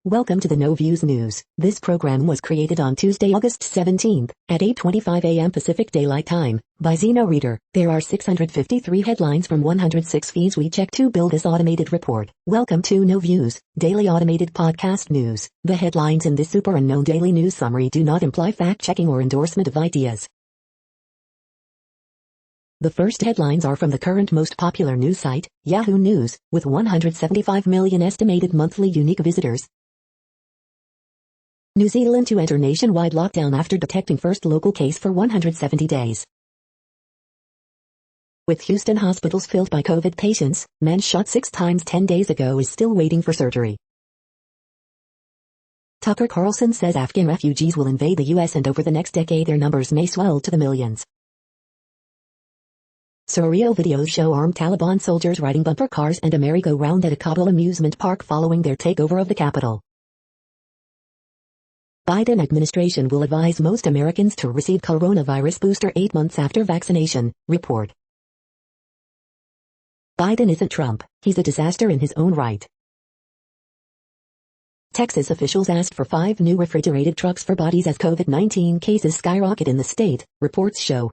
Welcome to the No Views News. This program was created on Tuesday, August 17th, at 8:25 a.m. Pacific Daylight Time, by Zeno Reader. There are 653 headlines from 106 feeds we check to build this automated report. Welcome to No Views, daily automated podcast news. The headlines in this super unknown daily news summary do not imply fact-checking or endorsement of ideas. The first headlines are from the current most popular news site, Yahoo News, with 175 million estimated monthly unique visitors. New Zealand to enter nationwide lockdown after detecting first local case for 170 days. With Houston hospitals filled by COVID patients, man shot 6 times 10 days ago is still waiting for surgery. Tucker Carlson says Afghan refugees will invade the U.S. and over the next decade their numbers may swell to the millions. Surreal videos show armed Taliban soldiers riding bumper cars and a merry-go-round at a Kabul amusement park following their takeover of the capital. Biden administration will advise most Americans to receive coronavirus booster 8 months after vaccination, report. Biden isn't Trump, he's a disaster in his own right. Texas officials asked for 5 new refrigerated trucks for bodies as COVID-19 cases skyrocket in the state, reports show.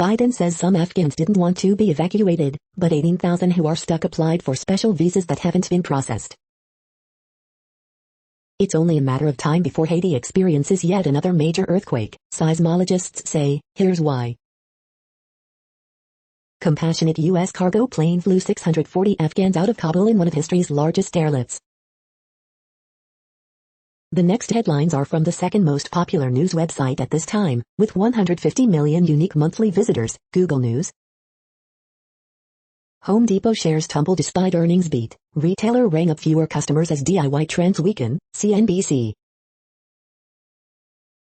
Biden says some Afghans didn't want to be evacuated, but 18,000 who are stuck applied for special visas that haven't been processed. It's only a matter of time before Haiti experiences yet another major earthquake, seismologists say. Here's why. Compassionate U.S. cargo plane flew 640 Afghans out of Kabul in one of history's largest airlifts. The next headlines are from the second most popular news website at this time, with 150 million unique monthly visitors, Google News. Home Depot shares tumble despite earnings beat. Retailer rang up fewer customers as DIY trends weaken, CNBC.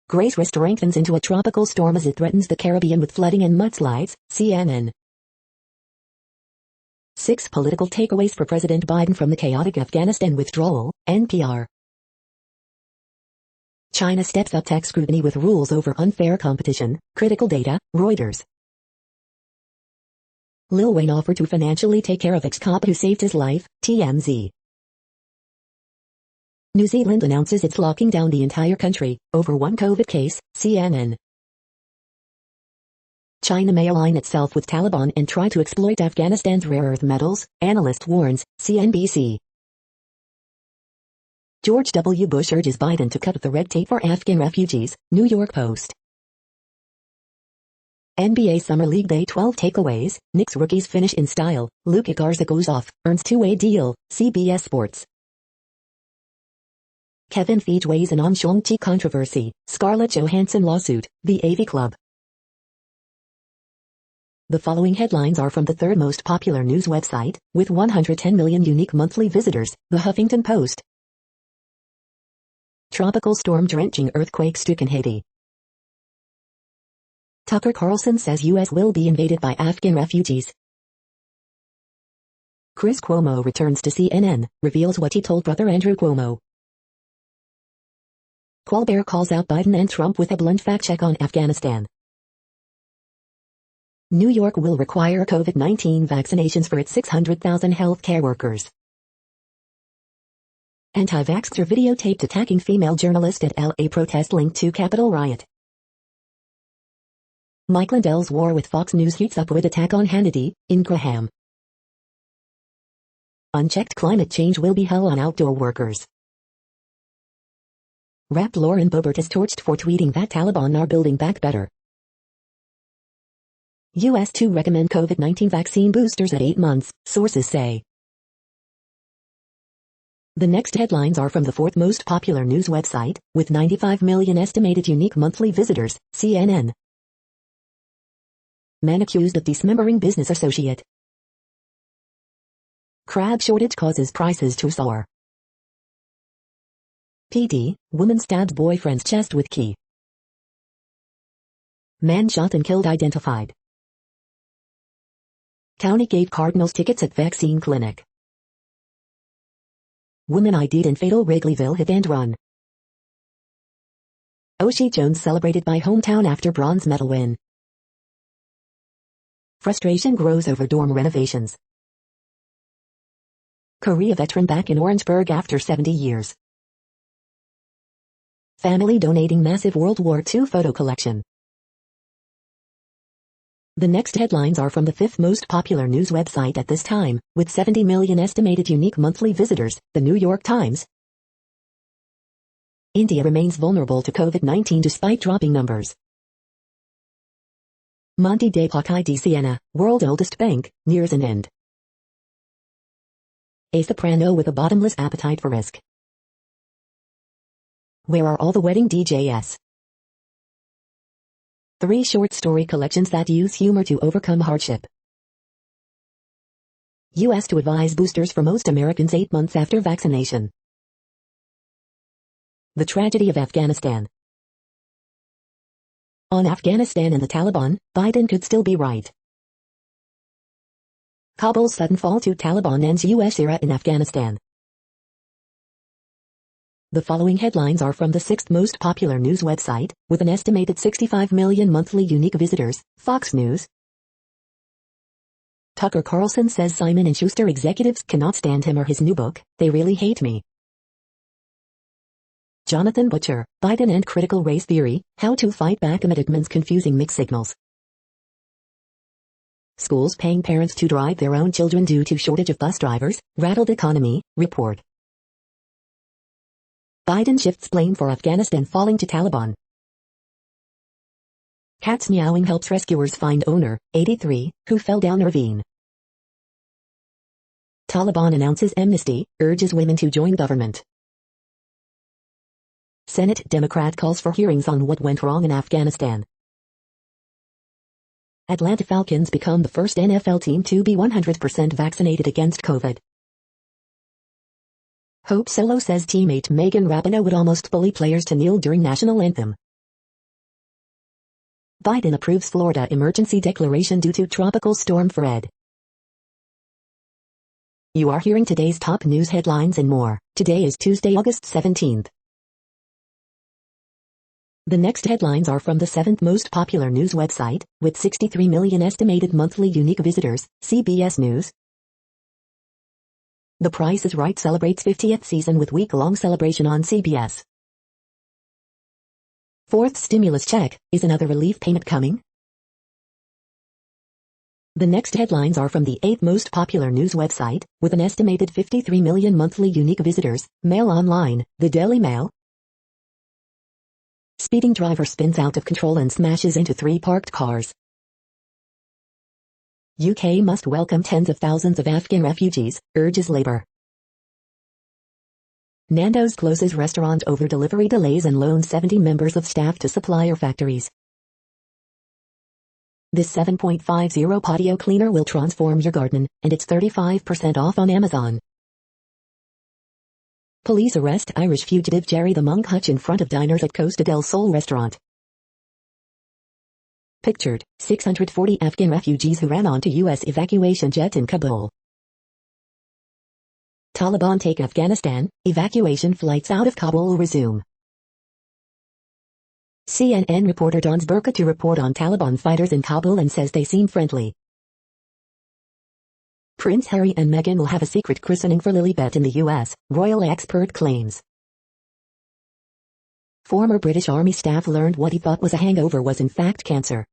Grace strengthens into a tropical storm as it threatens the Caribbean with flooding and mudslides, CNN. 6 political takeaways for President Biden from the chaotic Afghanistan withdrawal, NPR. China steps up tech scrutiny with rules over unfair competition, critical data, Reuters. Lil Wayne offered to financially take care of ex-cop who saved his life, TMZ. New Zealand announces it's locking down the entire country, over one COVID case, CNN. China may align itself with Taliban and try to exploit Afghanistan's rare earth metals, analyst warns, CNBC. George W. Bush urges Biden to cut the red tape for Afghan refugees, New York Post. NBA Summer League Day 12 takeaways, Knicks rookies finish in style, Luka Garza goes off, earns 2-way deal, CBS Sports. Kevin Feige weighs in on Shang-Chi controversy, Scarlett Johansson lawsuit, the AV Club. The following headlines are from the third most popular news website, with 110 million unique monthly visitors, The Huffington Post. Tropical storm drenching earthquake stricken Haiti. Tucker Carlson says U.S. will be invaded by Afghan refugees. Chris Cuomo returns to CNN, reveals what he told brother Andrew Cuomo. Colbert calls out Biden and Trump with a blunt fact check on Afghanistan. New York will require COVID-19 vaccinations for its 600,000 healthcare workers. Anti-vaxxer videotaped attacking female journalist at LA protest linked to Capitol riot. Mike Lindell's war with Fox News heats up with attack on Hannity, in Graham. Unchecked climate change will be hell on outdoor workers. Rap Lauren Boebert is torched for tweeting that Taliban are building back better. U.S. to recommend COVID-19 vaccine boosters at 8 months, sources say. The next headlines are from the fourth most popular news website, with 95 million estimated unique monthly visitors, CNN. Man accused of dismembering business associate. Crab shortage causes prices to soar. PD, woman stabs boyfriend's chest with key. Man shot and killed identified. County gave Cardinals tickets at vaccine clinic. Woman ID'd in fatal Wrigleyville hit and run. Oshie Jones celebrated by hometown after bronze medal win. Frustration grows over dorm renovations. Korea veteran back in Orangeburg after 70 years. Family donating massive World War II photo collection. The next headlines are from the fifth most popular news website at this time, with 70 million estimated unique monthly visitors, The New York Times. India remains vulnerable to COVID-19 despite dropping numbers. Monte dei Paschi di Siena, world oldest bank, nears an end. A soprano with a bottomless appetite for risk. Where are all the wedding DJs? 3 short story collections that use humor to overcome hardship. U.S. to advise boosters for most Americans 8 months after vaccination. The tragedy of Afghanistan. On Afghanistan and the Taliban, Biden could still be right. Kabul's sudden fall to Taliban ends U.S. era in Afghanistan. The following headlines are from the 6th most popular news website, with an estimated 65 million monthly unique visitors, Fox News. Tucker Carlson says Simon & Schuster executives cannot stand him or his new book, They Really Hate Me. Jonathan Butcher, Biden and Critical Race Theory, How to Fight Back Amid Admin's Confusing Mixed Signals. Schools paying parents to drive their own children due to shortage of bus drivers, rattled economy, report. Biden shifts blame for Afghanistan falling to Taliban. Cats meowing helps rescuers find owner, 83, who fell down ravine. Taliban announces amnesty, urges women to join government. Senate Democrat calls for hearings on what went wrong in Afghanistan. Atlanta Falcons become the first NFL team to be 100% vaccinated against COVID. Hope Solo says teammate Megan Rapinoe would almost bully players to kneel during national anthem. Biden approves Florida emergency declaration due to tropical storm Fred. You are hearing today's top news headlines and more. Today is Tuesday, August 17th. The next headlines are from the 7th most popular news website, with 63 million estimated monthly unique visitors, CBS News. The Price is Right celebrates 50th season with week-long celebration on CBS. Fourth stimulus check, is another relief payment coming? The next headlines are from the 8th most popular news website, with an estimated 53 million monthly unique visitors, Mail Online, the Daily Mail. Speeding driver spins out of control and smashes into 3 parked cars. UK must welcome tens of thousands of Afghan refugees, urges Labour. Nando's closes restaurant over delivery delays and loans 70 members of staff to supplier factories. This 7.50 patio cleaner will transform your garden, and it's 35% off on Amazon. Police arrest Irish fugitive Jerry the Monk Hutch in front of diners at Costa del Sol restaurant. Pictured, 640 Afghan refugees who ran onto U.S. evacuation jet in Kabul. Taliban take Afghanistan, evacuation flights out of Kabul resume. CNN reporter dons burqa to report on Taliban fighters in Kabul and says they seem friendly. Prince Harry and Meghan will have a secret christening for Lilibet in the U.S., royal expert claims. Former British Army staff learned what he thought was a hangover was in fact cancer.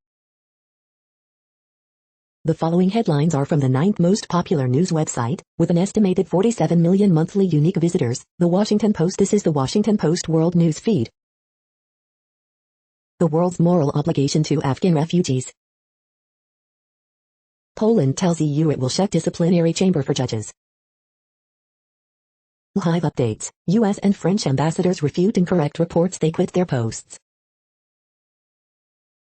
The following headlines are from the 9th most popular news website, with an estimated 47 million monthly unique visitors, The Washington Post. This is The Washington Post World News Feed. The world's moral obligation to Afghan refugees. Poland tells EU it will shut disciplinary chamber for judges. Live updates, U.S. and French ambassadors refute incorrect reports they quit their posts.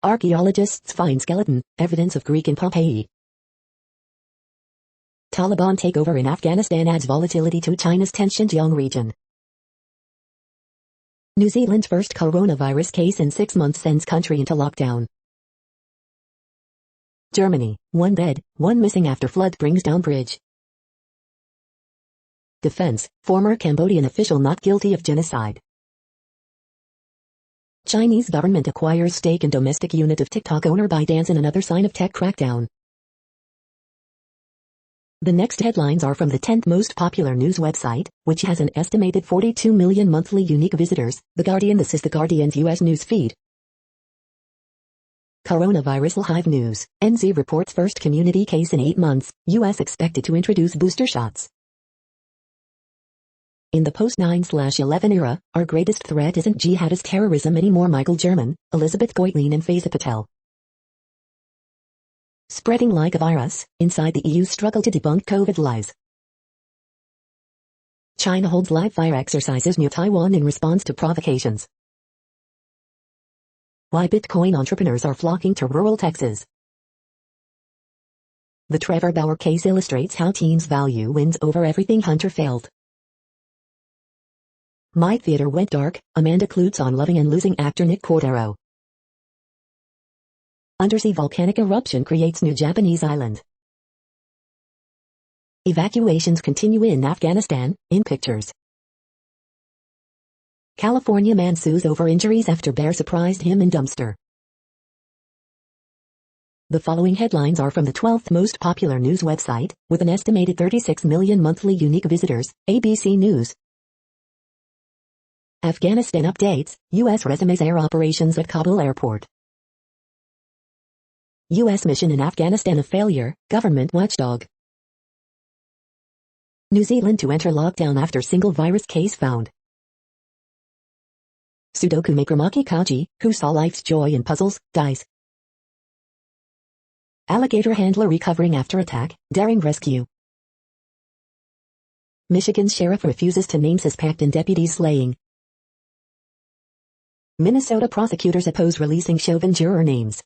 Archaeologists find skeleton, evidence of Greek in Pompeii. Taliban takeover in Afghanistan adds volatility to China's tense Xinjiang region. New Zealand's first coronavirus case in 6 months sends country into lockdown. Germany, 1 dead, 1 missing after flood brings down bridge. Defense, former Cambodian official not guilty of genocide. Chinese government acquires stake in domestic unit of TikTok owner ByteDance in another sign of tech crackdown. The next headlines are from the 10th most popular news website, which has an estimated 42 million monthly unique visitors, The Guardian. This is The Guardian's US news feed. Coronavirus Live News. NZ reports first community case in 8 months. US expected to introduce booster shots. In the post-9/11 era, our greatest threat isn't jihadist terrorism anymore. Michael German, Elizabeth Goitlin and Faiza Patel. Spreading like a virus, inside the EU struggle to debunk COVID lies. China holds live fire exercises near Taiwan in response to provocations. Why Bitcoin entrepreneurs are flocking to rural Texas. The Trevor Bauer case illustrates how teens value wins over everything. Hunter failed. My theater went dark. Amanda Klutz on loving and losing actor Nick Cordero. Undersea volcanic eruption creates new Japanese island. Evacuations continue in Afghanistan, in pictures. California man sues over injuries after bear surprised him in dumpster. The following headlines are from the 12th most popular news website, with an estimated 36 million monthly unique visitors, ABC News. Afghanistan updates, U.S. resumes air operations at Kabul airport. U.S. mission in Afghanistan a failure, government watchdog. New Zealand to enter lockdown after single virus case found. Sudoku maker Maki Kaji, who saw life's joy in puzzles, dies. Alligator handler recovering after attack, daring rescue. Michigan's sheriff refuses to name suspect in deputy slaying. Minnesota prosecutors oppose releasing Chauvin juror names.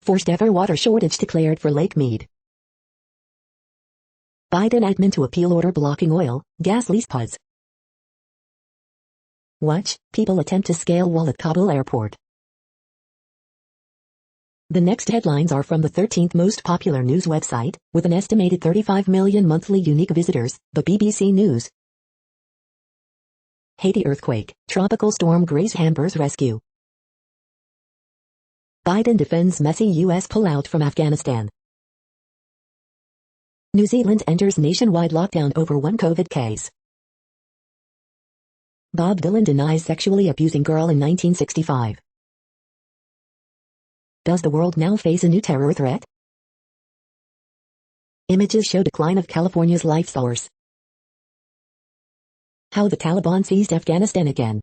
Forced ever water shortage declared for Lake Mead. Biden admin to appeal order blocking oil, gas lease pods. Watch, people attempt to scale wall at Kabul airport. The next headlines are from the 13th most popular news website, with an estimated 35 million monthly unique visitors, the BBC News. Haiti earthquake, tropical storm Grace hampers rescue. Biden defends messy U.S. pullout from Afghanistan. New Zealand enters nationwide lockdown over one COVID case. Bob Dylan denies sexually abusing girl in 1965. Does the world now face a new terror threat? Images show decline of California's life source. How the Taliban seized Afghanistan again.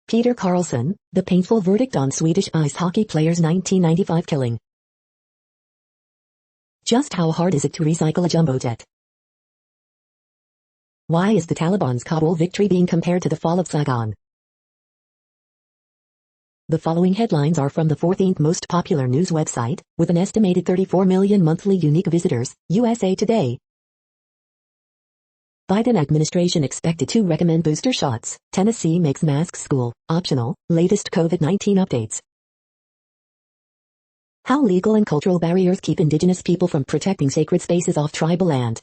Peter Carlson, the painful verdict on Swedish ice hockey player's 1995 killing. Just how hard is it to recycle a jumbo jet? Why is the Taliban's Kabul victory being compared to the fall of Saigon? The following headlines are from the 14th most popular news website, with an estimated 34 million monthly unique visitors, USA Today. Biden administration expected to recommend booster shots. Tennessee makes masks school optional. Latest COVID-19 updates. How legal and cultural barriers keep indigenous people from protecting sacred spaces off tribal land.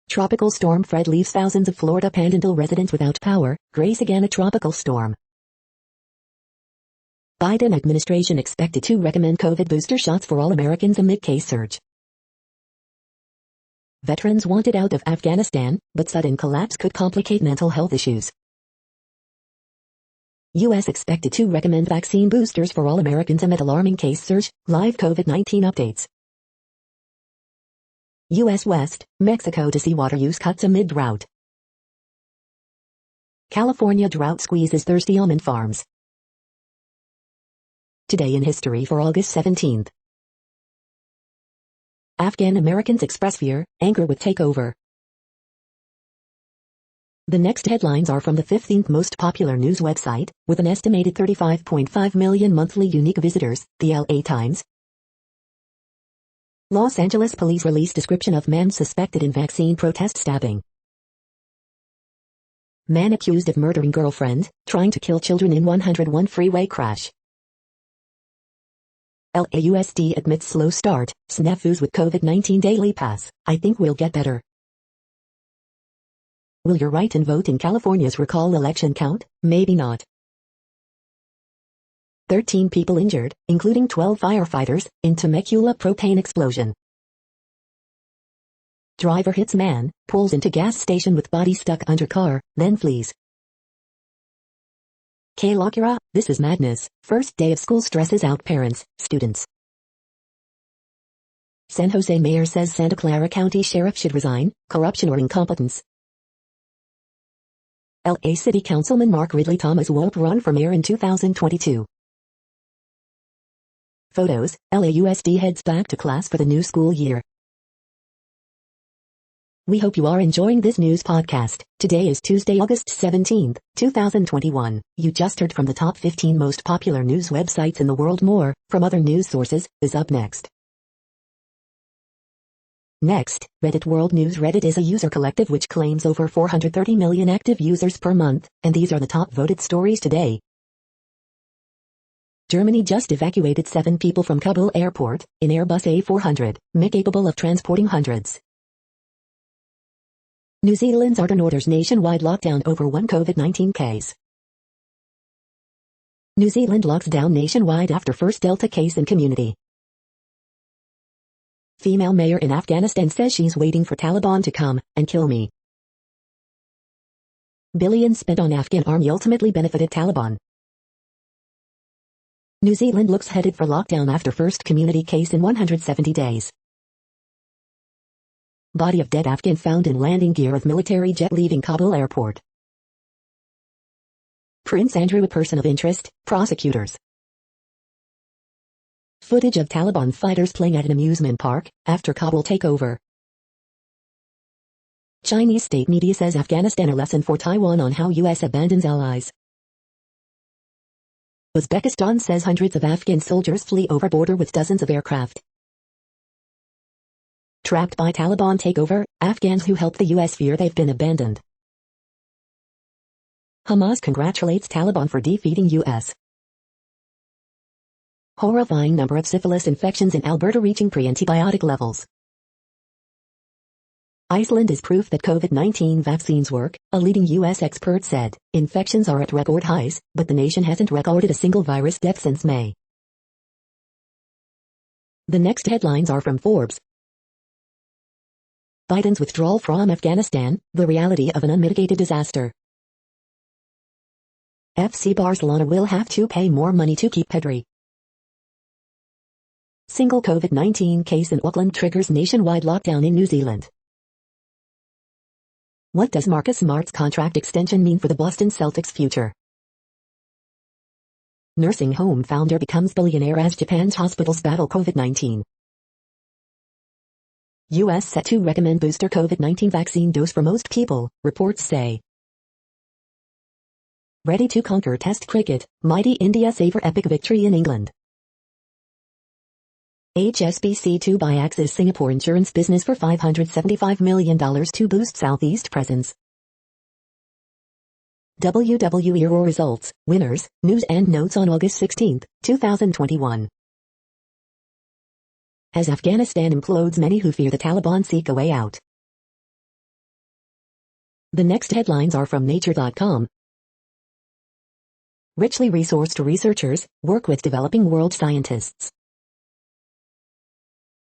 Tropical storm Fred leaves thousands of Florida Panhandle residents without power. Grace again a tropical storm. Biden administration expected to recommend COVID booster shots for all Americans amid case surge. Veterans wanted out of Afghanistan, but sudden collapse could complicate mental health issues. U.S. expected to recommend vaccine boosters for all Americans amid alarming case surge. Live COVID-19 updates. U.S. West, Mexico to see water use cuts amid drought. California drought squeezes thirsty almond farms. Today in history for August 17th. Afghan Americans express fear, anger with takeover. The next headlines are from the 15th most popular news website, with an estimated 35.5 million monthly unique visitors, the LA Times. Los Angeles police release description of man suspected in vaccine protest stabbing. Man accused of murdering girlfriend, trying to kill children in 101 freeway crash. LAUSD admits slow start, snafus with COVID-19 daily pass. I think we'll get better. Will your write and vote in California's recall election count? Maybe not. 13 people injured, including 12 firefighters, in Temecula propane explosion. Driver hits man, pulls into gas station with body stuck under car, then flees. K. Locura, this is madness. First day of school stresses out parents, students. San Jose mayor says Santa Clara County sheriff should resign, corruption or incompetence. LA City Councilman Mark Ridley Thomas won't run for mayor in 2022. Photos, LAUSD heads back to class for the new school year. We hope you are enjoying this news podcast. Today is Tuesday, August 17th, 2021. You just heard from the top 15 most popular news websites in the world. More, from other news sources, is up next. Next, Reddit World News. Reddit is a user collective which claims over 430 million active users per month, and these are the top voted stories today. Germany just evacuated 7 people from Kabul airport, in Airbus A400, capable of transporting hundreds. New Zealand's Ardern orders nationwide lockdown over 1 COVID-19 case. New Zealand locks down nationwide after first Delta case in community. Female mayor in Afghanistan says she's waiting for Taliban to come and kill me. Billions spent on Afghan army ultimately benefited Taliban. New Zealand looks headed for lockdown after first community case in 170 days. Body of dead Afghan found in landing gear of military jet leaving Kabul airport. Prince Andrew a person of interest, prosecutors. Footage of Taliban fighters playing at an amusement park, after Kabul takeover. Chinese state media says Afghanistan a lesson for Taiwan on how U.S. abandons allies. Uzbekistan says hundreds of Afghan soldiers flee over border with dozens of aircraft. Trapped by Taliban takeover, Afghans who helped the U.S. fear they've been abandoned. Hamas congratulates Taliban for defeating U.S. Horrifying number of syphilis infections in Alberta reaching pre-antibiotic levels. Iceland is proof that COVID-19 vaccines work, a leading U.S. expert said. Infections are at record highs, but the nation hasn't recorded a single virus death since May. The next headlines are from Forbes. Biden's withdrawal from Afghanistan, the reality of an unmitigated disaster. FC Barcelona will have to pay more money to keep Pedri. Single COVID-19 case in Auckland triggers nationwide lockdown in New Zealand. What does Marcus Smart's contract extension mean for the Boston Celtics' future? Nursing home founder becomes billionaire as Japan's hospitals battle COVID-19. U.S. set to recommend booster COVID-19 vaccine dose for most people, reports say. Ready to conquer Test cricket, mighty India savor epic victory in England. HSBC to buy Axis Singapore insurance business for $575 million to boost Southeast presence. WWE Raw results, winners, news and notes on August 16, 2021. As Afghanistan implodes, many who fear the Taliban seek a way out. The next headlines are from Nature.com. Richly resourced researchers work with developing world scientists.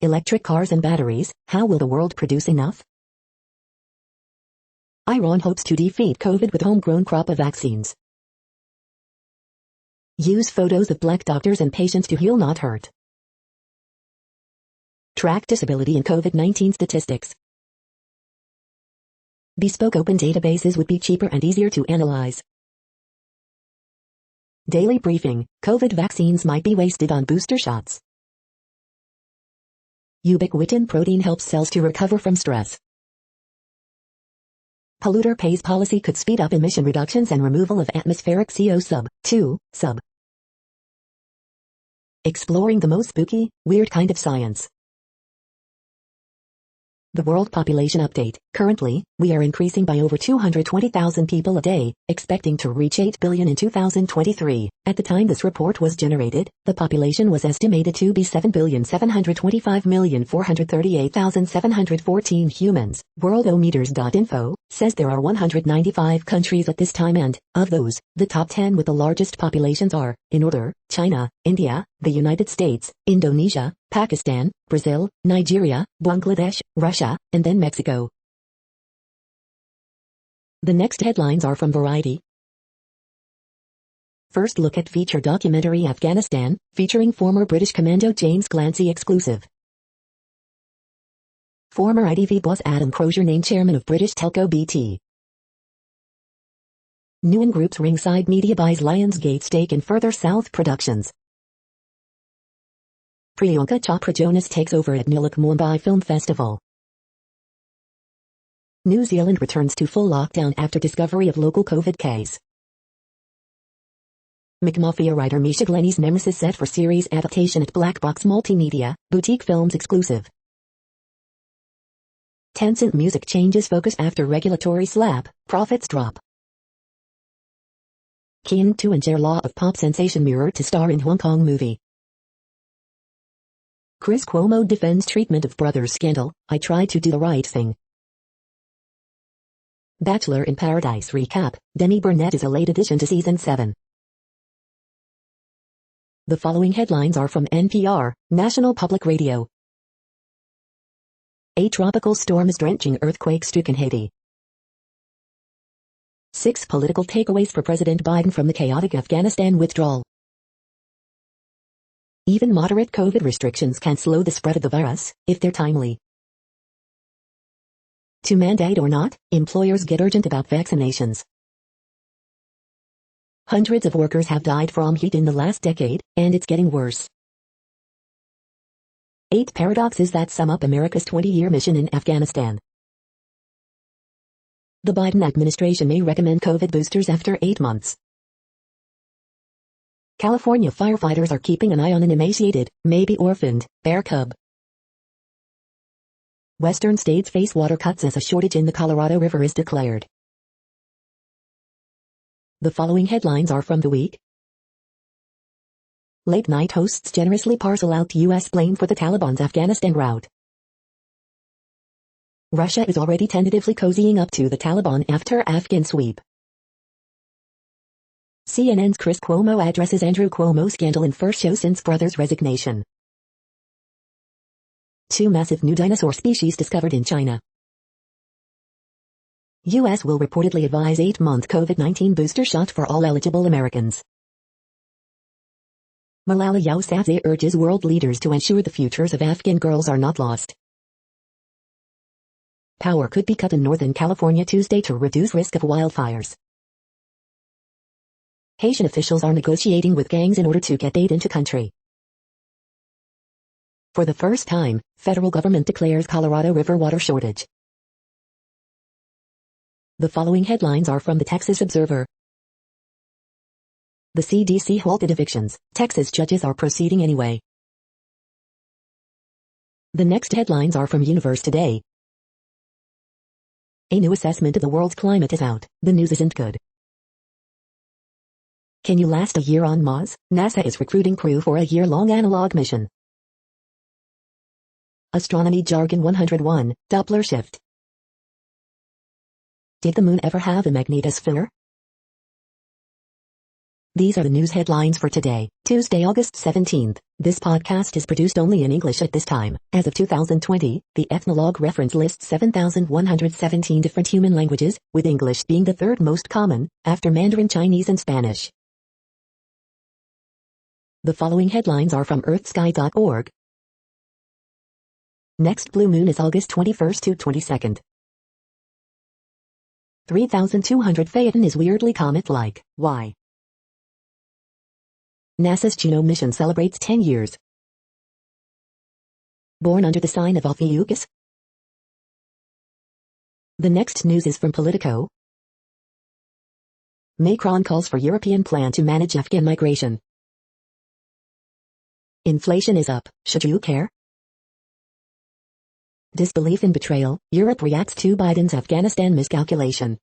Electric cars and batteries, how will the world produce enough? Iran hopes to defeat COVID with homegrown crop of vaccines. Use photos of black doctors and patients to heal, not hurt. Track disability in COVID-19 statistics. Bespoke open databases would be cheaper and easier to analyze. Daily briefing, COVID vaccines might be wasted on booster shots. Ubiquitin protein helps cells to recover from stress. Polluter pays policy could speed up emission reductions and removal of atmospheric CO sub-2, sub. Exploring the most spooky, weird kind of science. The World Population Update. Currently, we are increasing by over 220,000 people a day, expecting to reach 8 billion in 2023. At the time this report was generated, the population was estimated to be 7,725,438,714 humans. Worldometers.info says there are 195 countries at this time and, of those, the top 10 with the largest populations are, in order, China, India, the United States, Indonesia, Pakistan, Brazil, Nigeria, Bangladesh, Russia, and then Mexico. The next headlines are from Variety. First look at feature documentary Afghanistan, featuring former British Commando James Clancy exclusive. Former ITV boss Adam Crozier named chairman of British telco BT. Newen Group's Ringside Media buys Lionsgate stake in Further South Productions. Priyanka Chopra Jonas takes over at Nilak Mumbai Film Festival. New Zealand returns to full lockdown after discovery of local COVID case. McMafia writer Misha Glenny's nemesis set for series adaptation at Black Box Multimedia, Boutique Films exclusive. Tencent Music changes focus after regulatory slap, profits drop. Keen to and Law of Pop sensation mirrored to star in Hong Kong movie. Chris Cuomo defends treatment of brothers scandal, I tried to do the right thing. Bachelor in Paradise recap, Demi Burnett is a late addition to season 7. The following headlines are from NPR, National Public Radio. A tropical storm is drenching earthquake-stricken Haiti. 6 political takeaways for President Biden from the chaotic Afghanistan withdrawal. Even moderate COVID restrictions can slow the spread of the virus, if they're timely. To mandate or not, employers get urgent about vaccinations. Hundreds of workers have died from heat in the last decade, and it's getting worse. 8 paradoxes that sum up America's 20-year mission in Afghanistan. The Biden administration may recommend COVID boosters after 8 months. California firefighters are keeping an eye on an emaciated, maybe orphaned, bear cub. Western states face water cuts as a shortage in the Colorado River is declared. The following headlines are from The Week. Late night hosts generously parcel out U.S. blame for the Taliban's Afghanistan rout. Russia is already tentatively cozying up to the Taliban after Afghan sweep. CNN's Chris Cuomo addresses Andrew Cuomo scandal in first show since brother's resignation. 2 massive new dinosaur species discovered in China. U.S. will reportedly advise 8-month COVID-19 booster shot for all eligible Americans. Malala Yousafzai urges world leaders to ensure the futures of Afghan girls are not lost. Power could be cut in Northern California Tuesday to reduce risk of wildfires. Haitian officials are negotiating with gangs in order to get aid into country. For the first time, federal government declares Colorado River water shortage. The following headlines are from the Texas Observer. The CDC halted evictions. Texas judges are proceeding anyway. The next headlines are from Universe Today. A new assessment of the world's climate is out. The news isn't good. Can you last a year on Mars? NASA is recruiting crew for a year-long analog mission. Astronomy jargon 101, Doppler shift. Did the moon ever have a magnetosphere? These are the news headlines for today, Tuesday, August 17th. This podcast is produced only in English at this time. As of 2020, the Ethnologue reference lists 7,117 different human languages, with English being the 3rd most common, after Mandarin Chinese and Spanish. The following headlines are from earthsky.org. Next blue moon is August 21st to 22nd. 3,200 Phaeton is weirdly comet-like. Why? NASA's Juno mission celebrates 10 years. Born under the sign of Ophiuchus? The next news is from Politico. Macron calls for European plan to manage Afghan migration. Inflation is up, should you care? Disbelief and betrayal, Europe reacts to Biden's Afghanistan miscalculation.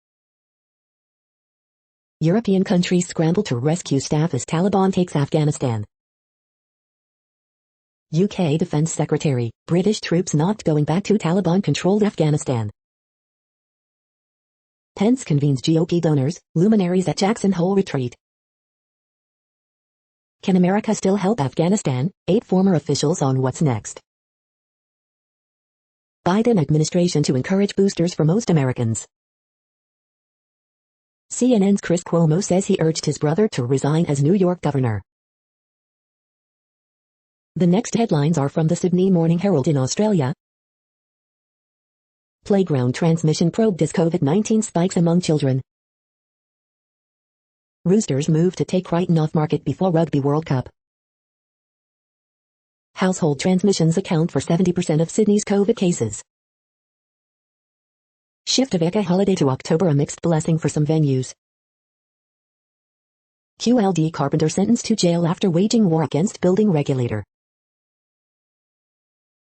European countries scramble to rescue staff as Taliban takes Afghanistan. UK Defence Secretary, British troops not going back to Taliban-controlled Afghanistan. Pence convenes GOP donors, luminaries at Jackson Hole retreat. Can America still help Afghanistan? 8 former officials on what's next. Biden administration to encourage boosters for most Americans. CNN's Chris Cuomo says he urged his brother to resign as New York governor. The next headlines are from the Sydney Morning Herald in Australia. Playground transmission probed as COVID-19 spikes among children. Roosters move to take Crichton off market before Rugby World Cup. Household transmissions account for 70% of Sydney's COVID cases. Shift of Eka holiday to October, a mixed blessing for some venues. QLD carpenter sentenced to jail after waging war against building regulator.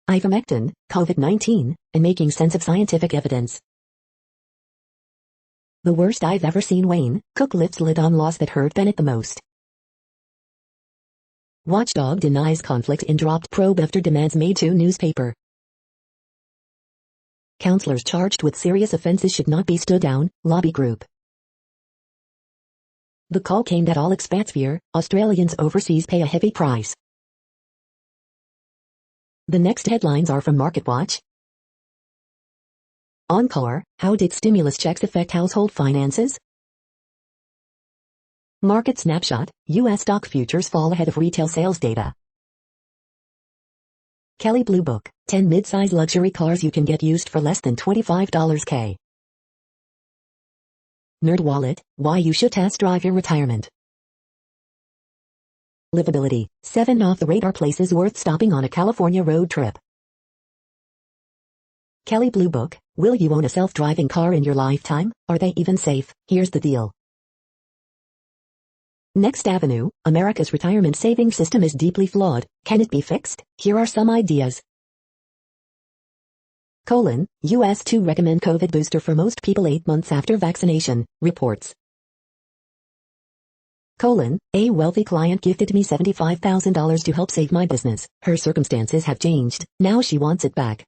Ivermectin, COVID-19, and making sense of scientific evidence. The worst I've ever seen. Wayne Cook lifts lid on loss that hurt Bennett the most. Watchdog denies conflict in dropped probe after demands made to newspaper. Counselors charged with serious offenses should not be stood down, lobby group. The call came that all expats fear, Australians overseas pay a heavy price. The next headlines are from MarketWatch. Encore, how did stimulus checks affect household finances? Market snapshot, U.S. stock futures fall ahead of retail sales data. Kelley Blue Book, 10 mid-size luxury cars you can get used for less than $25K. NerdWallet, why you should test drive your retirement. Livability, 7 off-the-radar places worth stopping on a California road trip. Kelley Blue Book, will you own a self-driving car in your lifetime? Are they even safe? Here's the deal. Next Avenue, America's retirement savings system is deeply flawed. Can it be fixed? Here are some ideas. US to recommend COVID booster for most people 8 months after vaccination, reports. A wealthy client gifted me $75,000 to help save my business. Her circumstances have changed. Now she wants it back.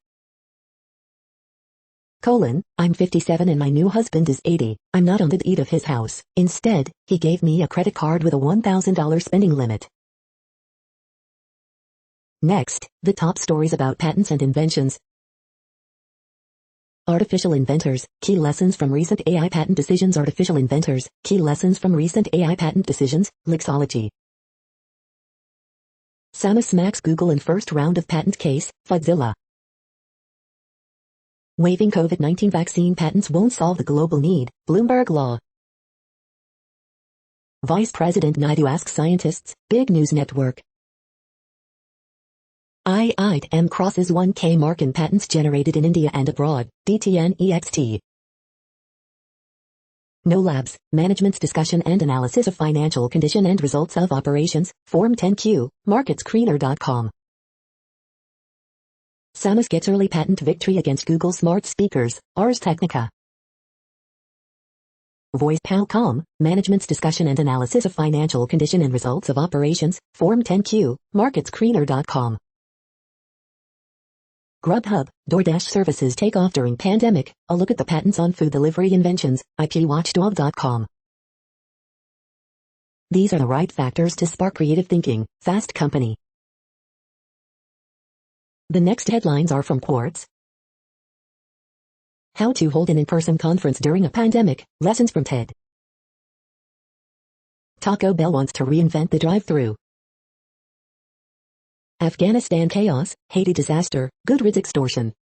I'm 57 and my new husband is 80. I'm not on the deed of his house. Instead, he gave me a credit card with a $1,000 spending limit. Next, the top stories about patents and inventions. Artificial inventors, key lessons from recent AI patent decisions. Artificial inventors, key lessons from recent AI patent decisions, Lexology. Samus smacks Google in first round of patent case, Fudzilla. Waiving COVID-19 vaccine patents won't solve the global need, Bloomberg Law. Vice President Naidu asks scientists, big news network. IITM crosses 1K mark in patents generated in India and abroad, DTNEXT. No Labs, management's discussion and analysis of financial condition and results of operations, Form 10Q, MarketScreener.com. Samus gets early patent victory against Google smart speakers, Ars Technica. VoicePal.com, management's discussion and analysis of financial condition and results of operations, Form 10Q, MarketScreener.com. Grubhub, DoorDash services take off during pandemic, a look at the patents on food delivery inventions, IPWatchdog.com. These are the right factors to spark creative thinking, Fast Company. The next headlines are from Quartz. How to hold an in-person conference during a pandemic, lessons from TED. Taco Bell wants to reinvent the drive-thru. Afghanistan chaos, Haiti disaster, Goodreads extortion.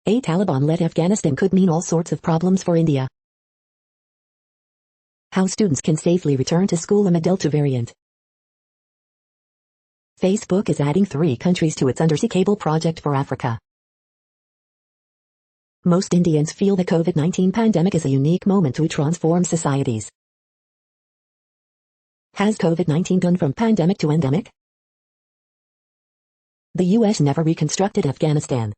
A Taliban-led Afghanistan could mean all sorts of problems for India. How students can safely return to school amid Delta variant. Facebook is adding 3 countries to its undersea cable project for Africa. Most Indians feel the COVID-19 pandemic is a unique moment to transform societies. Has COVID-19 gone from pandemic to endemic? The US never reconstructed Afghanistan.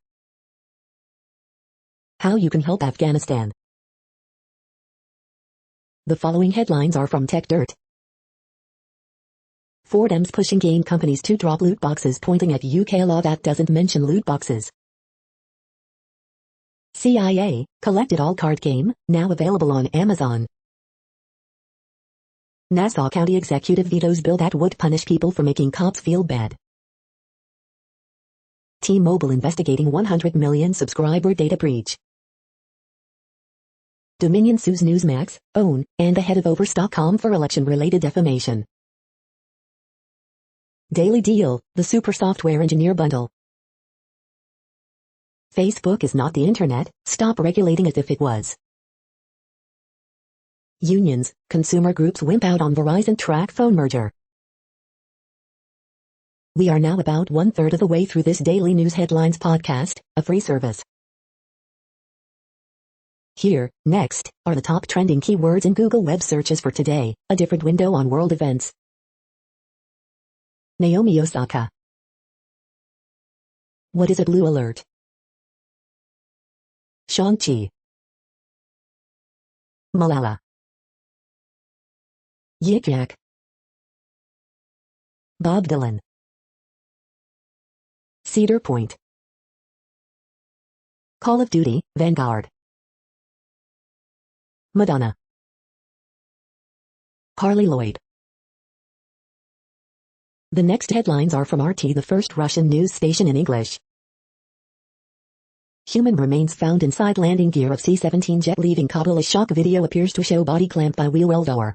How you can help Afghanistan. The following headlines are from TechDirt. Fordham's pushing game companies to drop loot boxes, pointing at UK law that doesn't mention loot boxes. CIA collected all card game, now available on Amazon. Nassau County executive vetoes bill that would punish people for making cops feel bad. T-Mobile investigating 100 million subscriber data breach. Dominion sues Newsmax, OWN, and the head of Overstock.com for election-related defamation. Daily Deal, the super software engineer bundle. Facebook is not the internet, stop regulating it if it was. Unions, consumer groups wimp out on Verizon TracFone merger. We are now about 1/3 of the way through this daily news headlines podcast, a free service. Here, next, are the top trending keywords in Google web searches for today, a different window on world events. Naomi Osaka. What is a blue alert? Shang-Chi. Malala. Yik Yak. Bob Dylan. Cedar Point. Call of Duty, Vanguard. Madonna. Carly Lloyd. The next headlines are from RT, the first Russian news station in English. Human remains found inside landing gear of C-17 jet leaving Kabul. A shock video appears to show body clamped by wheel well door.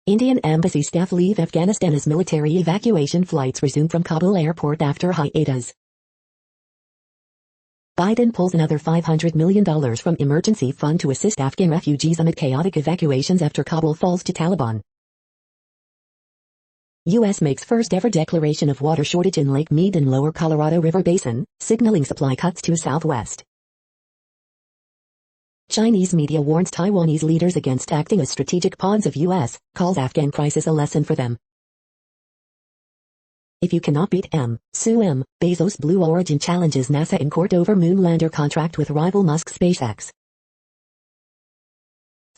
Indian embassy staff leave Afghanistan as military evacuation flights resume from Kabul airport after hiatus. Biden pulls another $500 million from emergency fund to assist Afghan refugees amid chaotic evacuations after Kabul falls to Taliban. U.S. makes first ever declaration of water shortage in Lake Mead and Lower Colorado River Basin, signaling supply cuts to southwest. Chinese media warns Taiwanese leaders against acting as strategic pawns of U.S., calls Afghan crisis a lesson for them. If you cannot beat M, sue M, Bezos. Blue Origin challenges NASA in court over moon lander contract with rival Musk SpaceX.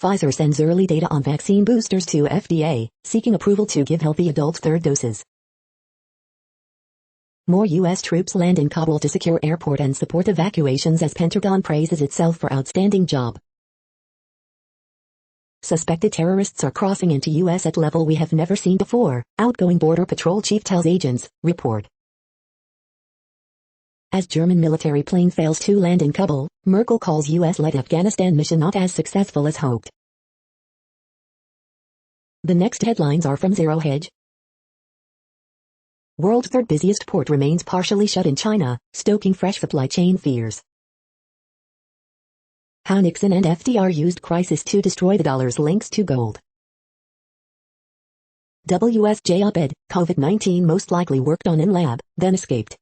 Pfizer sends early data on vaccine boosters to FDA, seeking approval to give healthy adults third doses. More U.S. troops land in Kabul to secure airport and support evacuations as Pentagon praises itself for outstanding job. Suspected terrorists are crossing into U.S. at level we have never seen before, outgoing Border Patrol chief tells agents, report. As German military plane fails to land in Kabul, Merkel calls U.S.-led Afghanistan mission not as successful as hoped. The next headlines are from Zero Hedge. World's third busiest port remains partially shut in China, stoking fresh supply chain fears. How Nixon and FDR used crisis to destroy the dollar's links to gold. WSJ op-ed, COVID-19 most likely worked on in lab, then escaped.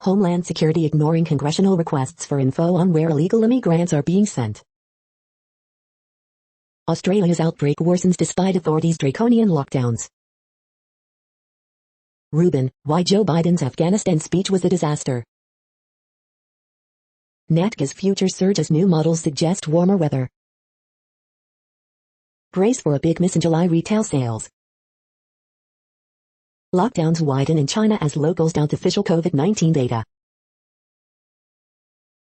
Homeland Security ignoring congressional requests for info on where illegal immigrants are being sent. Australia's outbreak worsens despite authorities' draconian lockdowns. Rubin, why Joe Biden's Afghanistan speech was a disaster. NatGas future surge as new models suggest warmer weather. Brace for a big miss in July retail sales. Lockdowns widen in China as locals doubt official COVID-19 data.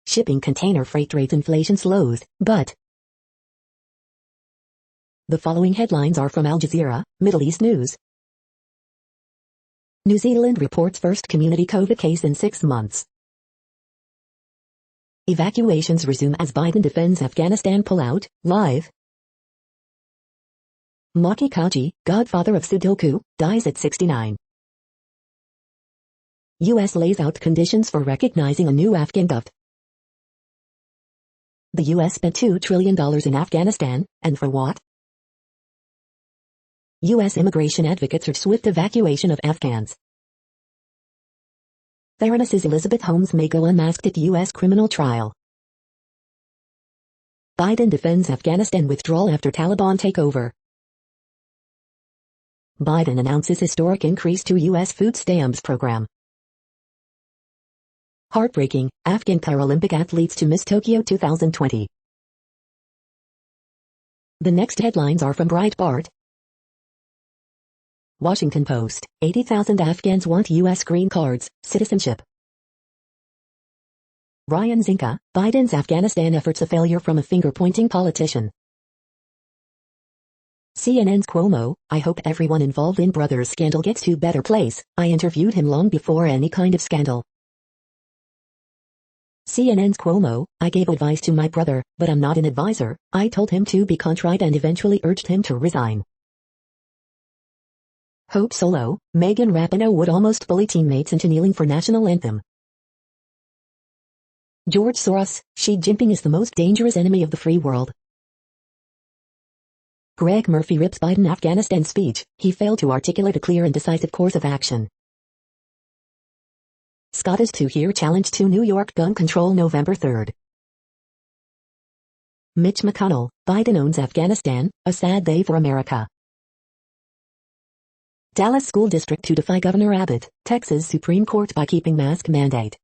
Shipping container freight rates inflation slows, but... The following headlines are from Al Jazeera, Middle East News. New Zealand reports first community COVID case in 6 months. Evacuations resume as Biden defends Afghanistan pullout, live. Maki Kaji, godfather of Sudoku, dies at 69. U.S. lays out conditions for recognizing a new Afghan gov. The U.S. spent $2 trillion in Afghanistan, and for what? U.S. immigration advocates urge swift evacuation of Afghans. Theranos' Elizabeth Holmes may go unmasked at U.S. criminal trial. Biden defends Afghanistan withdrawal after Taliban takeover. Biden announces historic increase to U.S. food stamps program. Heartbreaking, Afghan Paralympic athletes to miss Tokyo 2020. The next headlines are from Breitbart. Washington Post, 80,000 Afghans want U.S. green cards, citizenship. Ryan Zinka, Biden's Afghanistan efforts a failure from a finger-pointing politician. CNN's Cuomo, I hope everyone involved in Brothers scandal gets to better place. I interviewed him long before any kind of scandal. CNN's Cuomo, I gave advice to my brother, but I'm not an advisor. I told him to be contrite and eventually urged him to resign. Hope Solo, Megan Rapinoe would almost bully teammates into kneeling for national anthem. George Soros, Xi Jinping is the most dangerous enemy of the free world. Greg Murphy rips Biden Afghanistan speech, he failed to articulate a clear and decisive course of action. Scott is to hear challenge to New York gun control November 3rd. Mitch McConnell, Biden owns Afghanistan, a sad day for America. Dallas School District to defy Governor Abbott, Texas Supreme Court by keeping mask mandate.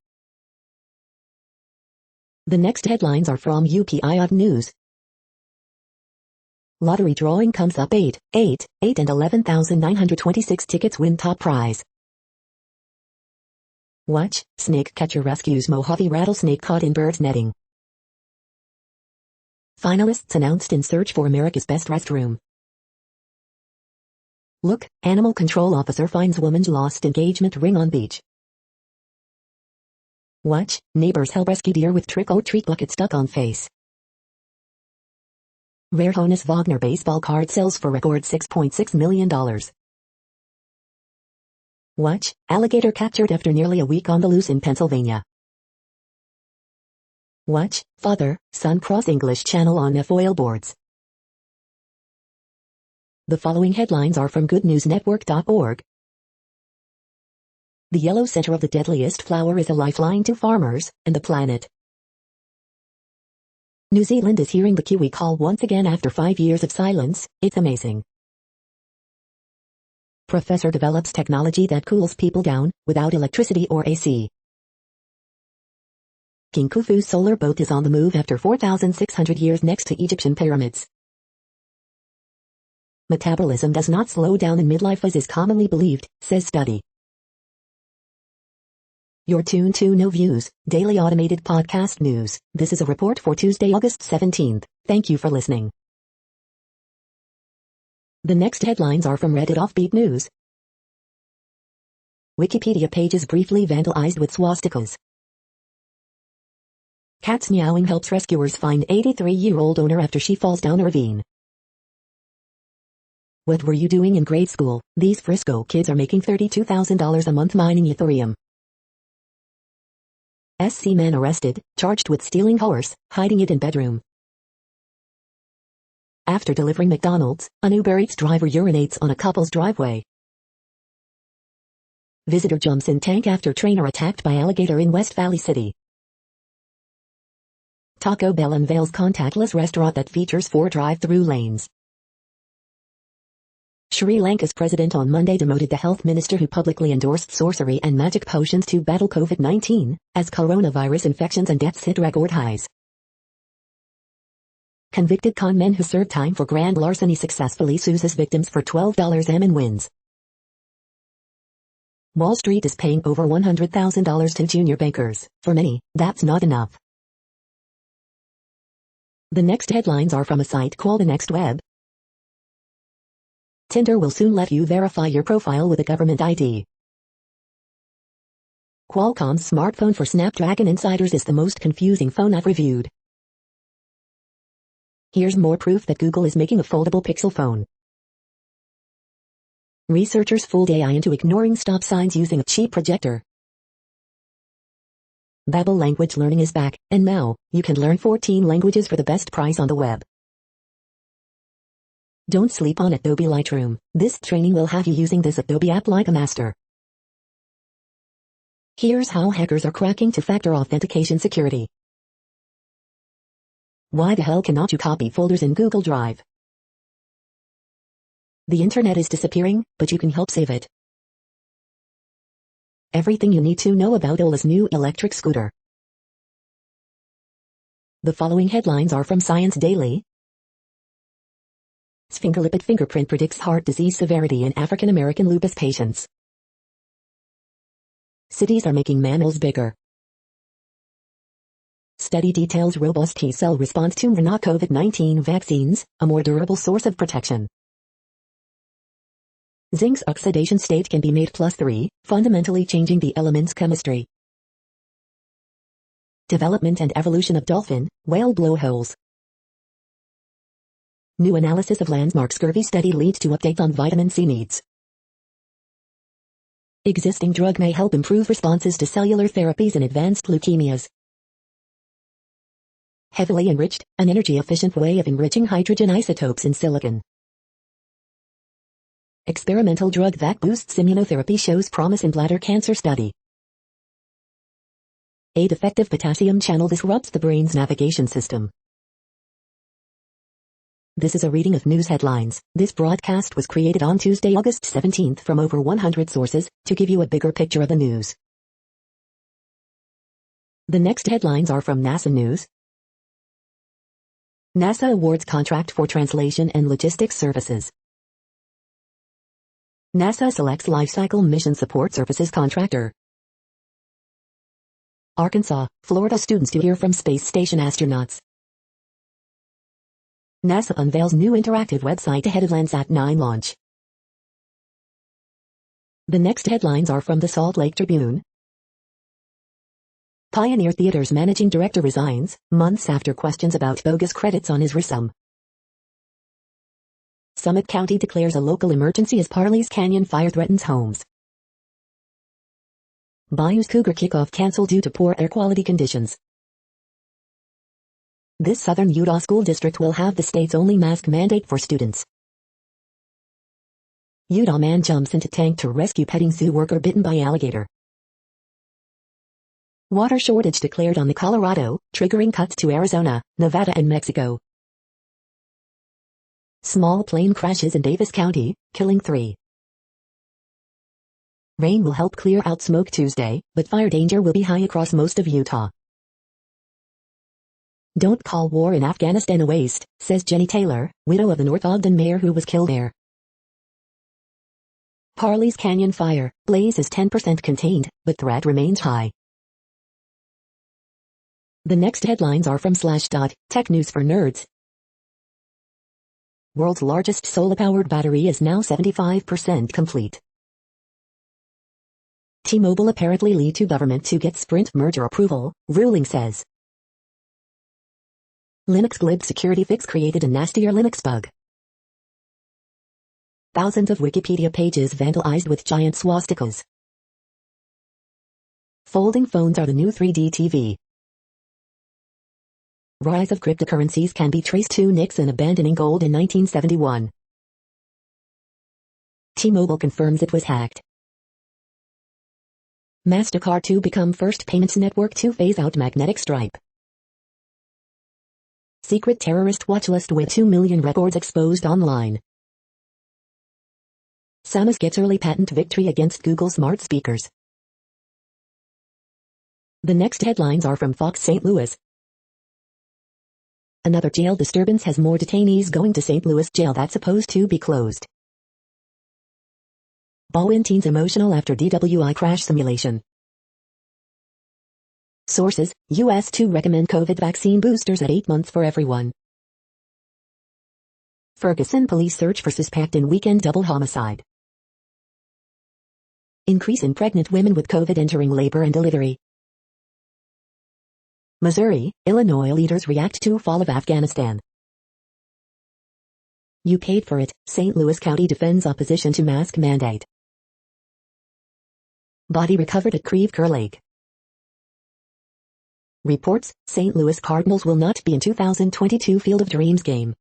The next headlines are from UPI News. Lottery drawing comes up 8 and 11,926 tickets win top prize. Watch, snake catcher rescues Mojave rattlesnake caught in bird's netting. Finalists announced in search for America's best restroom. Look, animal control officer finds woman's lost engagement ring on beach. Watch, neighbors help rescue deer with trick-or-treat bucket stuck on face. Rare Honus Wagner baseball card sells for record $6.6 million. Watch, alligator captured after nearly a week on the loose in Pennsylvania. Watch, father, son cross English Channel on F-oil boards. The following headlines are from goodnewsnetwork.org. The yellow center of the deadliest flower is a lifeline to farmers and the planet. New Zealand is hearing the kiwi call once again after 5 years of silence. It's amazing. Professor develops technology that cools people down without electricity or AC. King Khufu's solar boat is on the move after 4,600 years next to Egyptian pyramids. Metabolism does not slow down in midlife as is commonly believed, says study. You're tuned to No Views, daily automated podcast news. This is a report for Tuesday, August 17th. Thank you for listening. The next headlines are from Reddit Offbeat News. Wikipedia pages briefly vandalized with swastikas. Cat's meowing helps rescuers find 83-year-old owner after she falls down a ravine. What were you doing in grade school? These Frisco kids are making $32,000 a month mining Ethereum. SC man arrested, charged with stealing horse, hiding it in bedroom. After delivering McDonald's, an Uber Eats driver urinates on a couple's driveway. Visitor jumps in tank after trainer attacked by alligator in West Valley City. Taco Bell unveils contactless restaurant that features 4 drive-through lanes. Sri Lanka's president on Monday demoted the health minister who publicly endorsed sorcery and magic potions to battle COVID-19, as coronavirus infections and deaths hit record highs. Convicted con men who served time for grand larceny successfully sues his victims for $12 and wins. Wall Street is paying over $100,000 to junior bankers. For many, that's not enough. The next headlines are from a site called The Next Web. Tinder will soon let you verify your profile with a government ID. Qualcomm's smartphone for Snapdragon insiders is the most confusing phone I've reviewed. Here's more proof that Google is making a foldable Pixel phone. Researchers fooled AI into ignoring stop signs using a cheap projector. Babbel language learning is back, and now, you can learn 14 languages for the best price on the web. Don't sleep on Adobe Lightroom. This training will have you using this Adobe app like a master. Here's how hackers are cracking two-factor authentication security. Why the hell cannot you copy folders in Google Drive? The internet is disappearing, but you can help save it. Everything you need to know about Ola's new electric scooter. The following headlines are from Science Daily. Sphingolipid fingerprint predicts heart disease severity in African American lupus patients. Cities are making mammals bigger. Study details robust T-cell response to mRNA COVID-19 vaccines, a more durable source of protection. Zinc's oxidation state can be made +3, fundamentally changing the element's chemistry. Development and evolution of dolphin, whale blowholes. New analysis of landmark scurvy study leads to update on vitamin C needs. Existing drug may help improve responses to cellular therapies in advanced leukemias. Heavily enriched, an energy-efficient way of enriching hydrogen isotopes in silicon. Experimental drug that boosts immunotherapy shows promise in bladder cancer study. A defective potassium channel disrupts the brain's navigation system. This is a reading of news headlines. This broadcast was created on Tuesday, August 17th from over 100 sources, to give you a bigger picture of the news. The next headlines are from NASA News. NASA awards contract for translation and logistics services. NASA selects lifecycle mission support services contractor. Arkansas, Florida students to hear from space station astronauts. NASA unveils new interactive website ahead of Landsat 9 launch. The next headlines are from the Salt Lake Tribune. Pioneer Theater's managing director resigns, months after questions about bogus credits on his resume. Summit County declares a local emergency as Parley's Canyon fire threatens homes. Bayou's Cougar kickoff canceled due to poor air quality conditions. This southern Utah school district will have the state's only mask mandate for students. Utah man jumps into tank to rescue petting zoo worker bitten by alligator. Water shortage declared on the Colorado, triggering cuts to Arizona, Nevada and Mexico. Small plane crashes in Davis County, killing 3. Rain will help clear out smoke Tuesday, but fire danger will be high across most of Utah. Don't call war in Afghanistan a waste, says Jenny Taylor, widow of the North Ogden mayor who was killed there. Parley's Canyon fire, blaze is 10% contained, but threat remains high. The next headlines are from Slashdot, Tech News for Nerds. World's largest solar-powered battery is now 75% complete. T-Mobile apparently lead to government to get Sprint merger approval, ruling says. Linux glib security fix created a nastier Linux bug. Thousands of Wikipedia pages vandalized with giant swastikas. Folding phones are the new 3D TV. Rise of cryptocurrencies can be traced to Nixon abandoning gold in 1971. T-Mobile confirms it was hacked. MasterCard to become first payments network to phase out magnetic stripe. Secret terrorist watch list with 2 million records exposed online. Samus gets early patent victory against Google smart speakers. The next headlines are from Fox St. Louis. Another jail disturbance has more detainees going to St. Louis jail that's supposed to be closed. Bowen teens emotional after DWI crash simulation. Sources, U.S. to recommend COVID vaccine boosters at 8 months for everyone. Ferguson police search for suspect in weekend double homicide. Increase in pregnant women with COVID entering labor and delivery. Missouri, Illinois leaders react to fall of Afghanistan. You paid for it, St. Louis County defends opposition to mask mandate. Body recovered at Creve Coeur Lake. Reports, St. Louis Cardinals will not be in 2022 Field of Dreams game.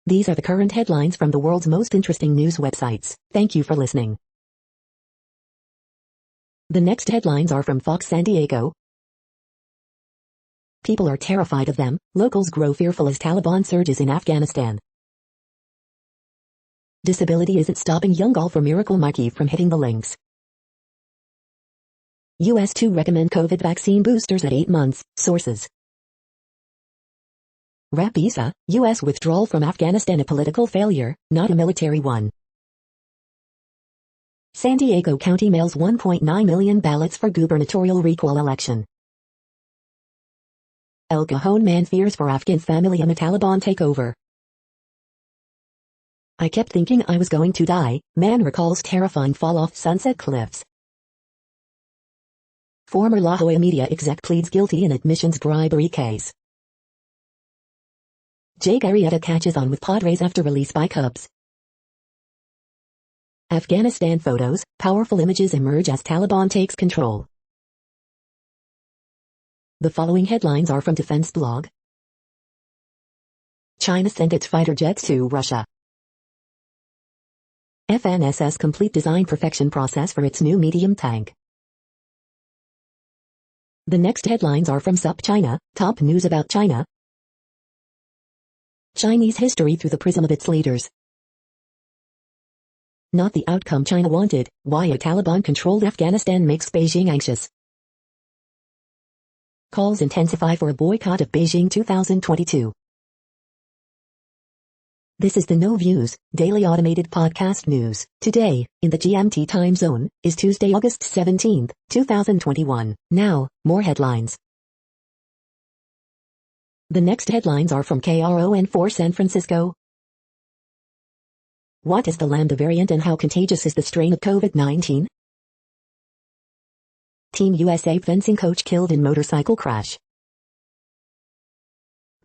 These are the current headlines from the world's most interesting news websites. Thank you for listening. The next headlines are from Fox San Diego. People are terrified of them, locals grow fearful as Taliban surges in Afghanistan. Disability isn't stopping young golfer Miracle Mikey from hitting the links. US to recommend COVID vaccine boosters at 8 months, sources. Rapisa, US withdrawal from Afghanistan a political failure, not a military one. San Diego County mails 1.9 million ballots for gubernatorial recall election. El Cajon man fears for Afghan family amid Taliban takeover. I kept thinking I was going to die, man recalls terrifying fall off Sunset Cliffs. Former La Jolla media exec pleads guilty in admissions bribery case. Jake Arrieta catches on with Padres after release by Cubs. Afghanistan photos, powerful images emerge as Taliban takes control. The following headlines are from Defense Blog. China sent its fighter jets to Russia. FNSS complete design perfection process for its new medium tank. The next headlines are from SUP China, top news about China. Chinese history through the prism of its leaders. Not the outcome China wanted, why a Taliban-controlled Afghanistan makes Beijing anxious. Calls intensify for a boycott of Beijing 2022. This is the No Views, daily automated podcast news. Today, in the GMT time zone, is Tuesday, August 17, 2021. Now, more headlines. The next headlines are from KRON4 San Francisco. What is the Lambda variant and how contagious is the strain of COVID-19? Team USA fencing coach killed in motorcycle crash.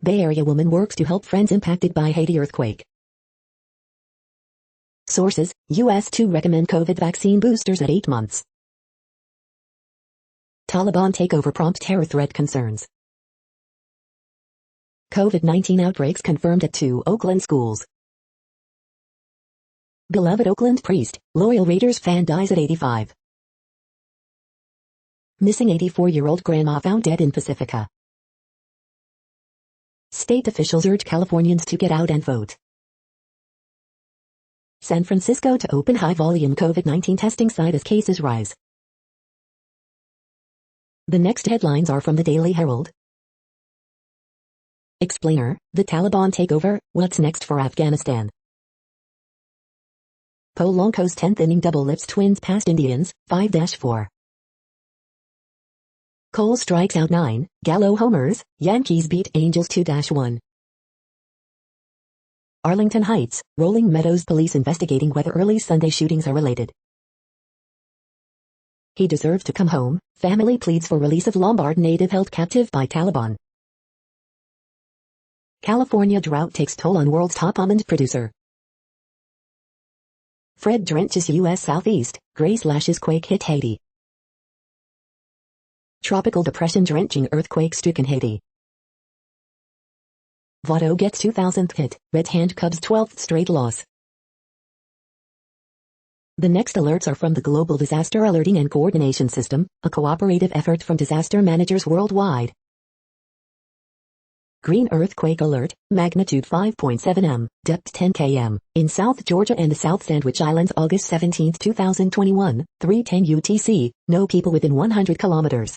Bay Area woman works to help friends impacted by Haiti earthquake. Sources, US to recommend COVID vaccine boosters at 8 months. Taliban takeover prompt terror threat concerns. COVID-19 outbreaks confirmed at 2 Oakland schools. Beloved Oakland priest, loyal Raiders fan dies at 85. Missing 84-year-old grandma found dead in Pacifica. State officials urge Californians to get out and vote. San Francisco to open high-volume COVID-19 testing site as cases rise. The next headlines are from the Daily Herald. Explainer, the Taliban takeover, what's next for Afghanistan? Polanco's 10th inning double lifts Twins past Indians, 5-4. Cole strikes out 9, Gallo homers, Yankees beat Angels 2-1. Arlington Heights, Rolling Meadows police investigating whether early Sunday shootings are related. He deserves to come home, family pleads for release of Lombard native held captive by Taliban. California drought takes toll on world's top almond producer. Fred drenches U.S. southeast, Grace-lashes quake hit Haiti. Tropical depression drenching earthquake-stricken Haiti. Votto gets 2,000th hit, Red Hand Cubs' 12th straight loss. The next alerts are from the Global Disaster Alerting and Coordination System, a cooperative effort from disaster managers worldwide. Green earthquake alert, magnitude 5.7 m, depth 10 km, in South Georgia and the South Sandwich Islands August 17, 2021, 3:10 UTC, no people within 100 kilometers.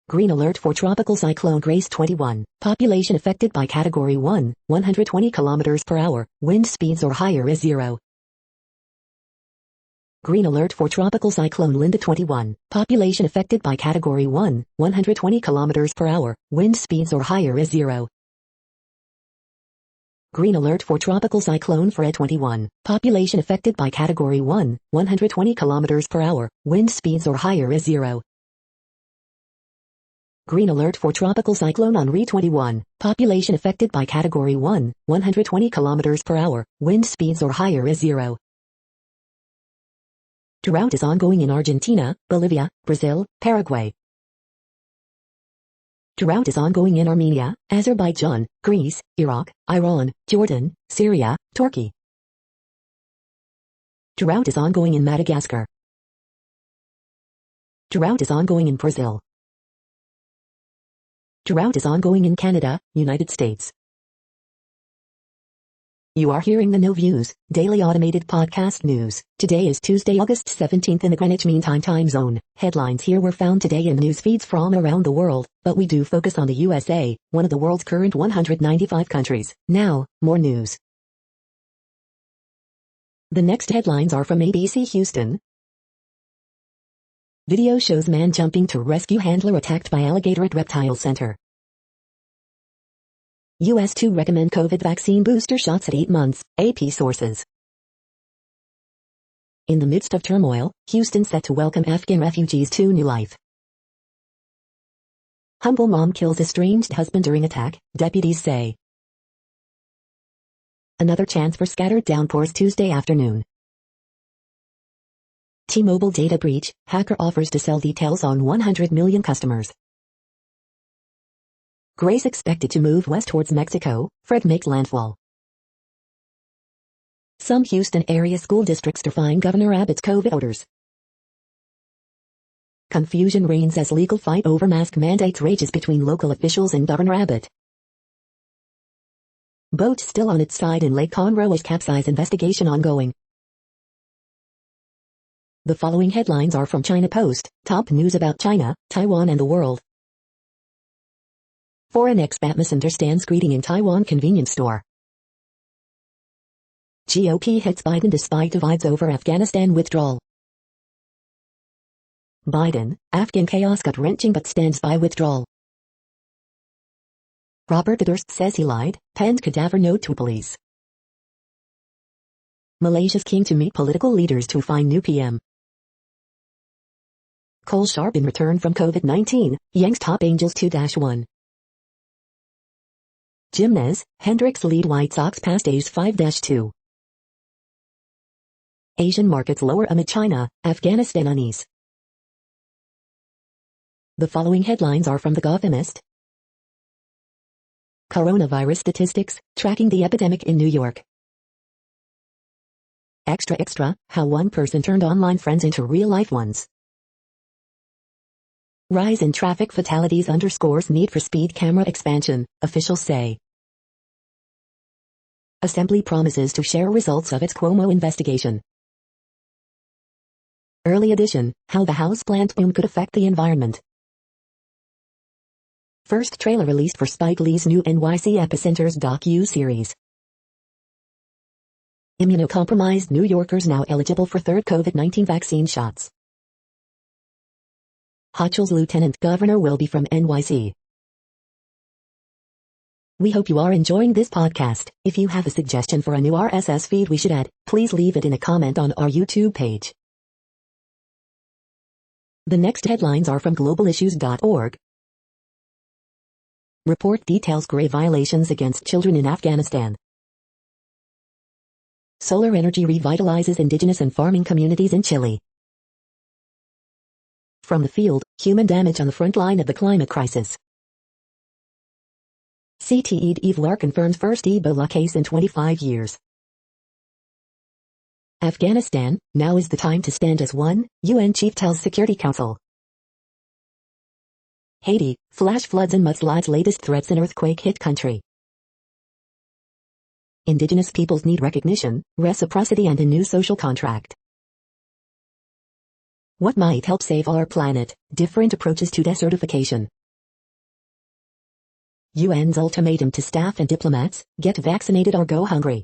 Green alert for tropical cyclone Grace 21, population affected by category 1, 120 kilometers per hour, wind speeds or higher is 0. Green alert for tropical cyclone Linda 21, population affected by category 1, 120 kilometers per hour, wind speeds or higher is 0. Green alert for tropical cyclone Fred 21, population affected by category 1, 120 kilometers per hour, wind speeds or higher is 0. Green alert for tropical cyclone Henri 21, population affected by category 1, 120 kilometers per hour, wind speeds or higher is 0. Drought is ongoing in Argentina, Bolivia, Brazil, Paraguay. Drought is ongoing in Armenia, Azerbaijan, Greece, Iraq, Iran, Jordan, Syria, Turkey. Drought is ongoing in Madagascar. Drought is ongoing in Brazil. Drought is ongoing in Canada, United States. You are hearing the No Views, daily automated podcast news. Today is Tuesday, August 17th in the Greenwich Mean Time zone. Headlines here were found today in news feeds from around the world, but we do focus on the USA, one of the world's current 195 countries. Now, more news. The next headlines are from ABC Houston. Video shows man jumping to rescue handler attacked by alligator at reptile center. US to recommend COVID vaccine booster shots at 8 months, AP sources. In the midst of turmoil, Houston set to welcome Afghan refugees to new life. Humble mom kills estranged husband during attack, deputies say. Another chance for scattered downpours Tuesday afternoon. T-Mobile data breach, hacker offers to sell details on 100 million customers. Grace expected to move west towards Mexico, Fred makes landfall. Some Houston area school districts defying Governor Abbott's COVID orders. Confusion reigns as legal fight over mask mandates rages between local officials and Governor Abbott. Boat still on its side in Lake Conroe as capsize investigation ongoing. The following headlines are from China Post, top news about China, Taiwan and the world. Foreign expat misunderstands greeting in Taiwan convenience store. GOP hits Biden despite divides over Afghanistan withdrawal. Biden, Afghan chaos gut-wrenching but stands by withdrawal. Robert Durst says he lied, penned cadaver note to police. Malaysia's keen to meet political leaders to find new PM. Cole Sharp in return from COVID-19, Yanks top Angels 2-1. Jimenez, Hendricks lead White Sox past A's 5-2. Asian markets lower amid China, Afghanistan unease. The following headlines are from The Gothamist. Coronavirus statistics, tracking the epidemic in New York. Extra, how one person turned online friends into real-life ones. Rise in traffic fatalities underscores need for speed camera expansion, officials say. Assembly promises to share results of its Cuomo investigation. Early edition, how the houseplant boom could affect the environment. First trailer released for Spike Lee's new NYC Epicenters docu-series. Immunocompromised New Yorkers now eligible for third COVID-19 vaccine shots. Hochul's Lieutenant Governor will be from NYC. We hope you are enjoying this podcast. If you have a suggestion for a new RSS feed we should add, please leave it in a comment on our YouTube page. The next headlines are from globalissues.org. Report details grave violations against children in Afghanistan. Solar energy revitalizes indigenous and farming communities in Chile. From the field, human damage on the front line of the climate crisis. CTE'd Ivlar confirms first Ebola case in 25 years. Afghanistan, now is the time to stand as one, UN chief tells Security Council. Haiti, flash floods and mudslides latest threats in earthquake-hit country. Indigenous peoples need recognition, reciprocity and a new social contract. What might help save our planet? Different approaches to desertification. UN's ultimatum to staff and diplomats, get vaccinated or go hungry.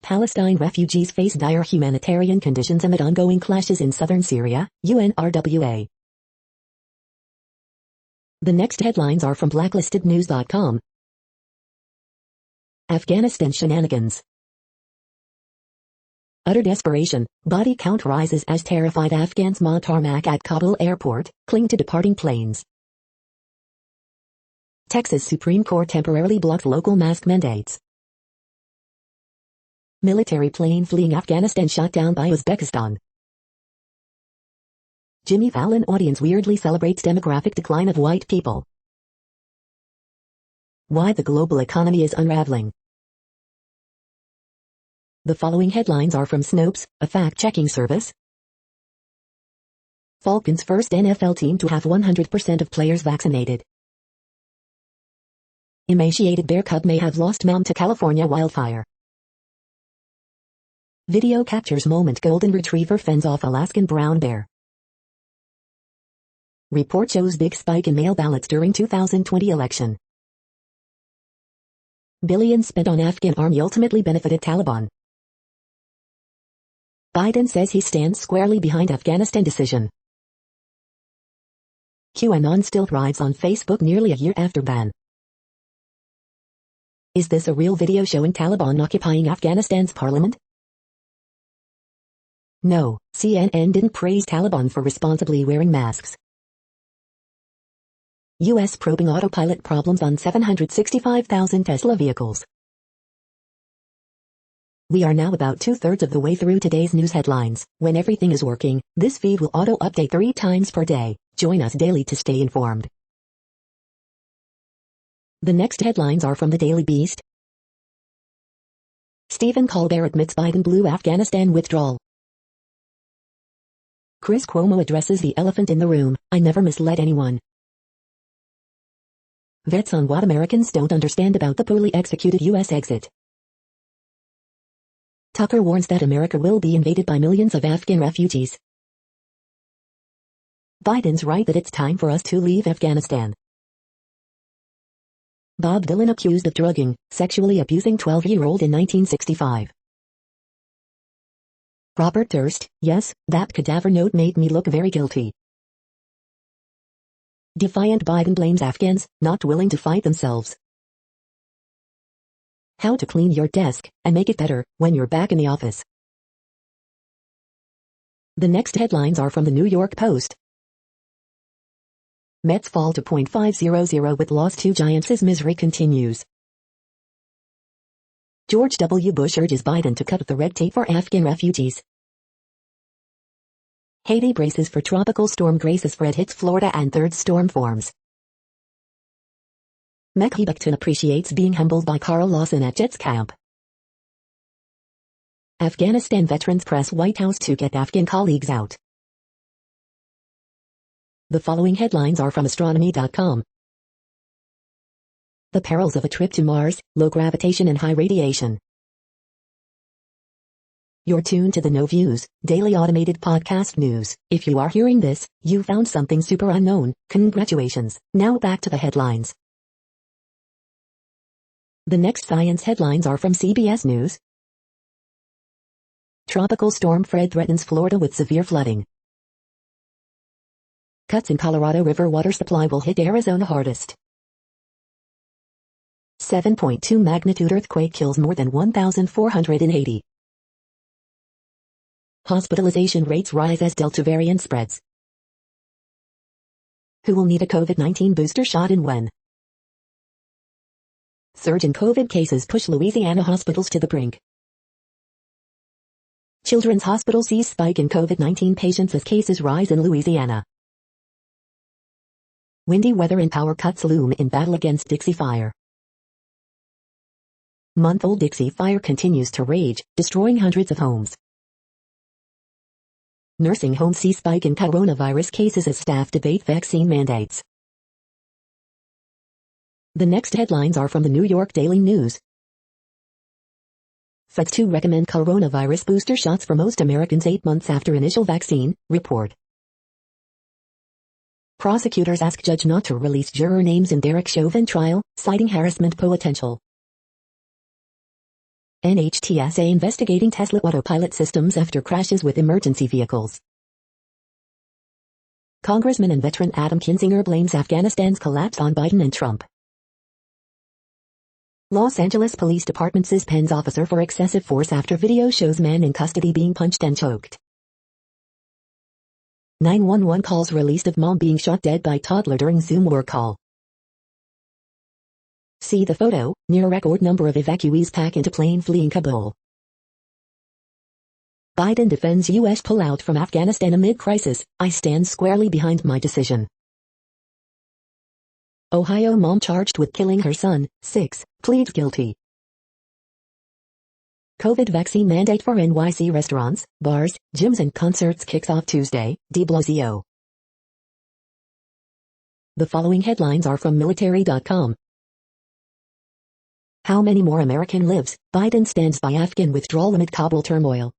Palestine refugees face dire humanitarian conditions amid ongoing clashes in southern Syria, UNRWA. The next headlines are from blacklistednews.com. Afghanistan shenanigans. Utter desperation, body count rises as terrified Afghans mob tarmac at Kabul airport, cling to departing planes. Texas Supreme Court temporarily blocks local mask mandates. Military plane fleeing Afghanistan shot down by Uzbekistan. Jimmy Fallon audience weirdly celebrates demographic decline of white people. Why the global economy is unraveling. The following headlines are from Snopes, a fact-checking service. Falcons' first NFL team to have 100% of players vaccinated. Emaciated bear cub may have lost mom to California wildfire. Video captures moment golden retriever fends off Alaskan brown bear. Report shows big spike in mail ballots during 2020 election. Billions spent on Afghan army ultimately benefited Taliban. Biden says he stands squarely behind Afghanistan decision. QAnon still thrives on Facebook nearly a year after ban. Is this a real video showing Taliban occupying Afghanistan's parliament? No, CNN didn't praise Taliban for responsibly wearing masks. U.S. probing autopilot problems on 765,000 Tesla vehicles. We are now about 2/3 of the way through today's news headlines. When everything is working, this feed will auto-update 3 times per day. Join us daily to stay informed. The next headlines are from the Daily Beast. Stephen Colbert admits Biden blew Afghanistan withdrawal. Chris Cuomo addresses the elephant in the room. I never misled anyone. Vets on what Americans don't understand about the poorly executed U.S. exit. Tucker warns that America will be invaded by millions of Afghan refugees. Biden's right that it's time for us to leave Afghanistan. Bob Dylan accused of drugging, sexually abusing 12-year-old in 1965. Robert Durst, yes, that cadaver note made me look very guilty. Defiant Biden blames Afghans, not willing to fight themselves. How to clean your desk, and make it better, when you're back in the office. The next headlines are from the New York Post. Mets fall to .500 with loss to Giants' misery continues. George W. Bush urges Biden to cut the red tape for Afghan refugees. Haiti braces for tropical storm Grace as Fred hits Florida and third storm forms. Mekhi Becton appreciates being humbled by Carl Lawson at Jets camp. Afghanistan veterans press White House to get Afghan colleagues out. The following headlines are from astronomy.com. The perils of a trip to Mars, low gravitation and high radiation. You're tuned to the No Views, daily automated podcast news. If you are hearing this, you found something super unknown. Congratulations. Now back to the headlines. The next science headlines are from CBS News. Tropical storm Fred threatens Florida with severe flooding. Cuts in Colorado River water supply will hit Arizona hardest. 7.2 magnitude earthquake kills more than 1,480. Hospitalization rates rise as Delta variant spreads. Who will need a COVID-19 booster shot and when? Surge in COVID cases push Louisiana hospitals to the brink. Children's Hospital sees spike in COVID-19 patients as cases rise in Louisiana. Windy weather and power cuts loom in battle against Dixie Fire. Month-old Dixie Fire continues to rage, destroying hundreds of homes. Nursing homes see spike in coronavirus cases as staff debate vaccine mandates. The next headlines are from the New York Daily News. Feds to recommend coronavirus booster shots for most Americans 8 months after initial vaccine, report. Prosecutors ask judge not to release juror names in Derek Chauvin trial, citing harassment potential. NHTSA investigating Tesla autopilot systems after crashes with emergency vehicles. Congressman and veteran Adam Kinzinger blames Afghanistan's collapse on Biden and Trump. Los Angeles Police Department suspends officer for excessive force after video shows man in custody being punched and choked. 911 calls released of mom being shot dead by toddler during Zoom work call. See the photo, near record number of evacuees pack into plane fleeing Kabul. Biden defends U.S. pullout from Afghanistan amid crisis, I stand squarely behind my decision. Ohio mom charged with killing her son, 6, pleads guilty. COVID vaccine mandate for NYC restaurants, bars, gyms and concerts kicks off Tuesday, de Blasio. The following headlines are from military.com. How many more American lives? Biden stands by Afghan withdrawal amid Kabul turmoil.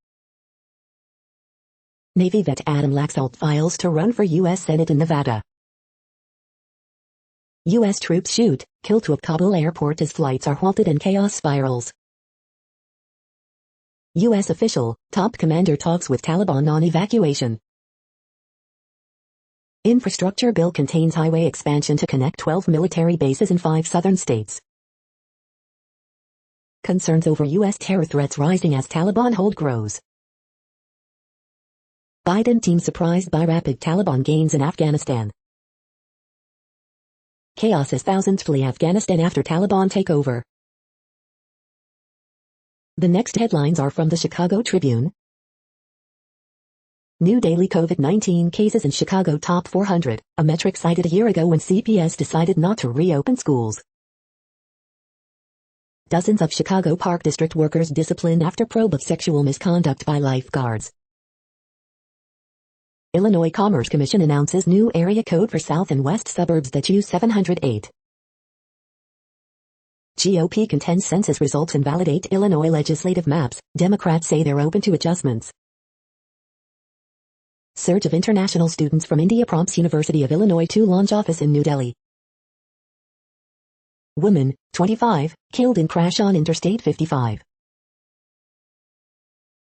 Navy vet Adam Laxalt files to run for U.S. Senate in Nevada. U.S. troops shoot, kill to Kabul airport as flights are halted and chaos spirals. U.S. official, top commander talks with Taliban on evacuation. Infrastructure bill contains highway expansion to connect 12 military bases in 5 southern states. Concerns over U.S. terror threats rising as Taliban hold grows. Biden team surprised by rapid Taliban gains in Afghanistan. Chaos as thousands flee Afghanistan after Taliban takeover. The next headlines are from the Chicago Tribune. New daily COVID-19 cases in Chicago top 400, a metric cited a year ago when CPS decided not to reopen schools. Dozens of Chicago Park District workers disciplined after probe of sexual misconduct by lifeguards. Illinois Commerce Commission announces new area code for south and west suburbs that use 708. GOP contends census results invalidate Illinois legislative maps. Democrats say they're open to adjustments. Surge of international students from India prompts University of Illinois to launch office in New Delhi. Woman, 25, killed in crash on Interstate 55.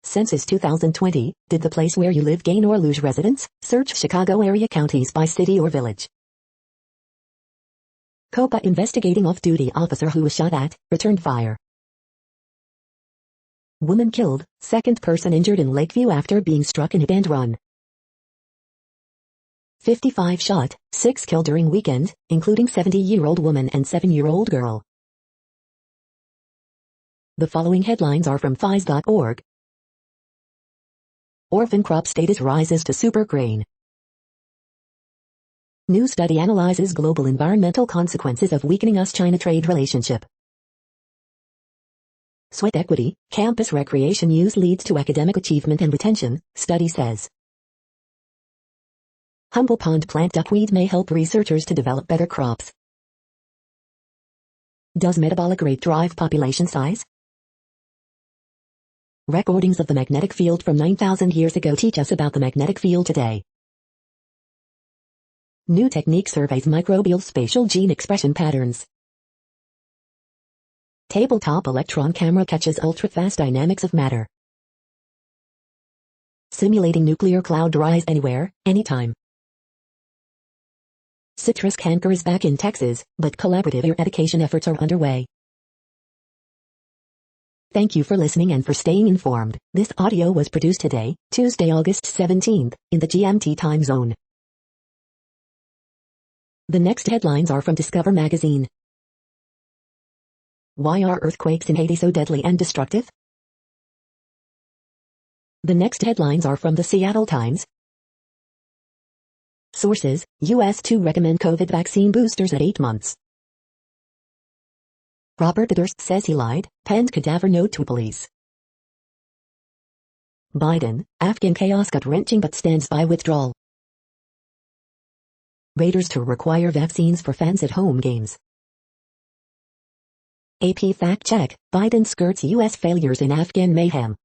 Census 2020, did the place where you live gain or lose residents? Search Chicago area counties by city or village. COPA investigating off-duty officer who was shot at, returned fire. Woman killed, second person injured in Lakeview after being struck in hit and run. 55 shot, 6 killed during weekend, including 70-year-old woman and 7-year-old girl. The following headlines are from FIS.org. Orphan crop status rises to super grain. New study analyzes global environmental consequences of weakening US-China trade relationship. Sweat equity, campus recreation use leads to academic achievement and retention, study says. Humble pond plant duckweed may help researchers to develop better crops. Does metabolic rate drive population size? Recordings of the magnetic field from 9,000 years ago teach us about the magnetic field today. New technique surveys microbial spatial gene expression patterns. Tabletop electron camera catches ultra-fast dynamics of matter. Simulating nuclear cloud rise anywhere, anytime. Citrus canker is back in Texas, but collaborative eradication efforts are underway. Thank you for listening and for staying informed. This audio was produced today, Tuesday, August 17th, in the GMT time zone. The next headlines are from Discover magazine. Why are earthquakes in Haiti so deadly and destructive? The next headlines are from the Seattle Times. Sources, U.S. to recommend COVID vaccine boosters at 8 months. Robert Durst says he lied, penned cadaver note to police. Biden, Afghan chaos gut-wrenching but stands by withdrawal. Raiders to require vaccines for fans at home games. AP fact check, Biden skirts U.S. failures in Afghan mayhem.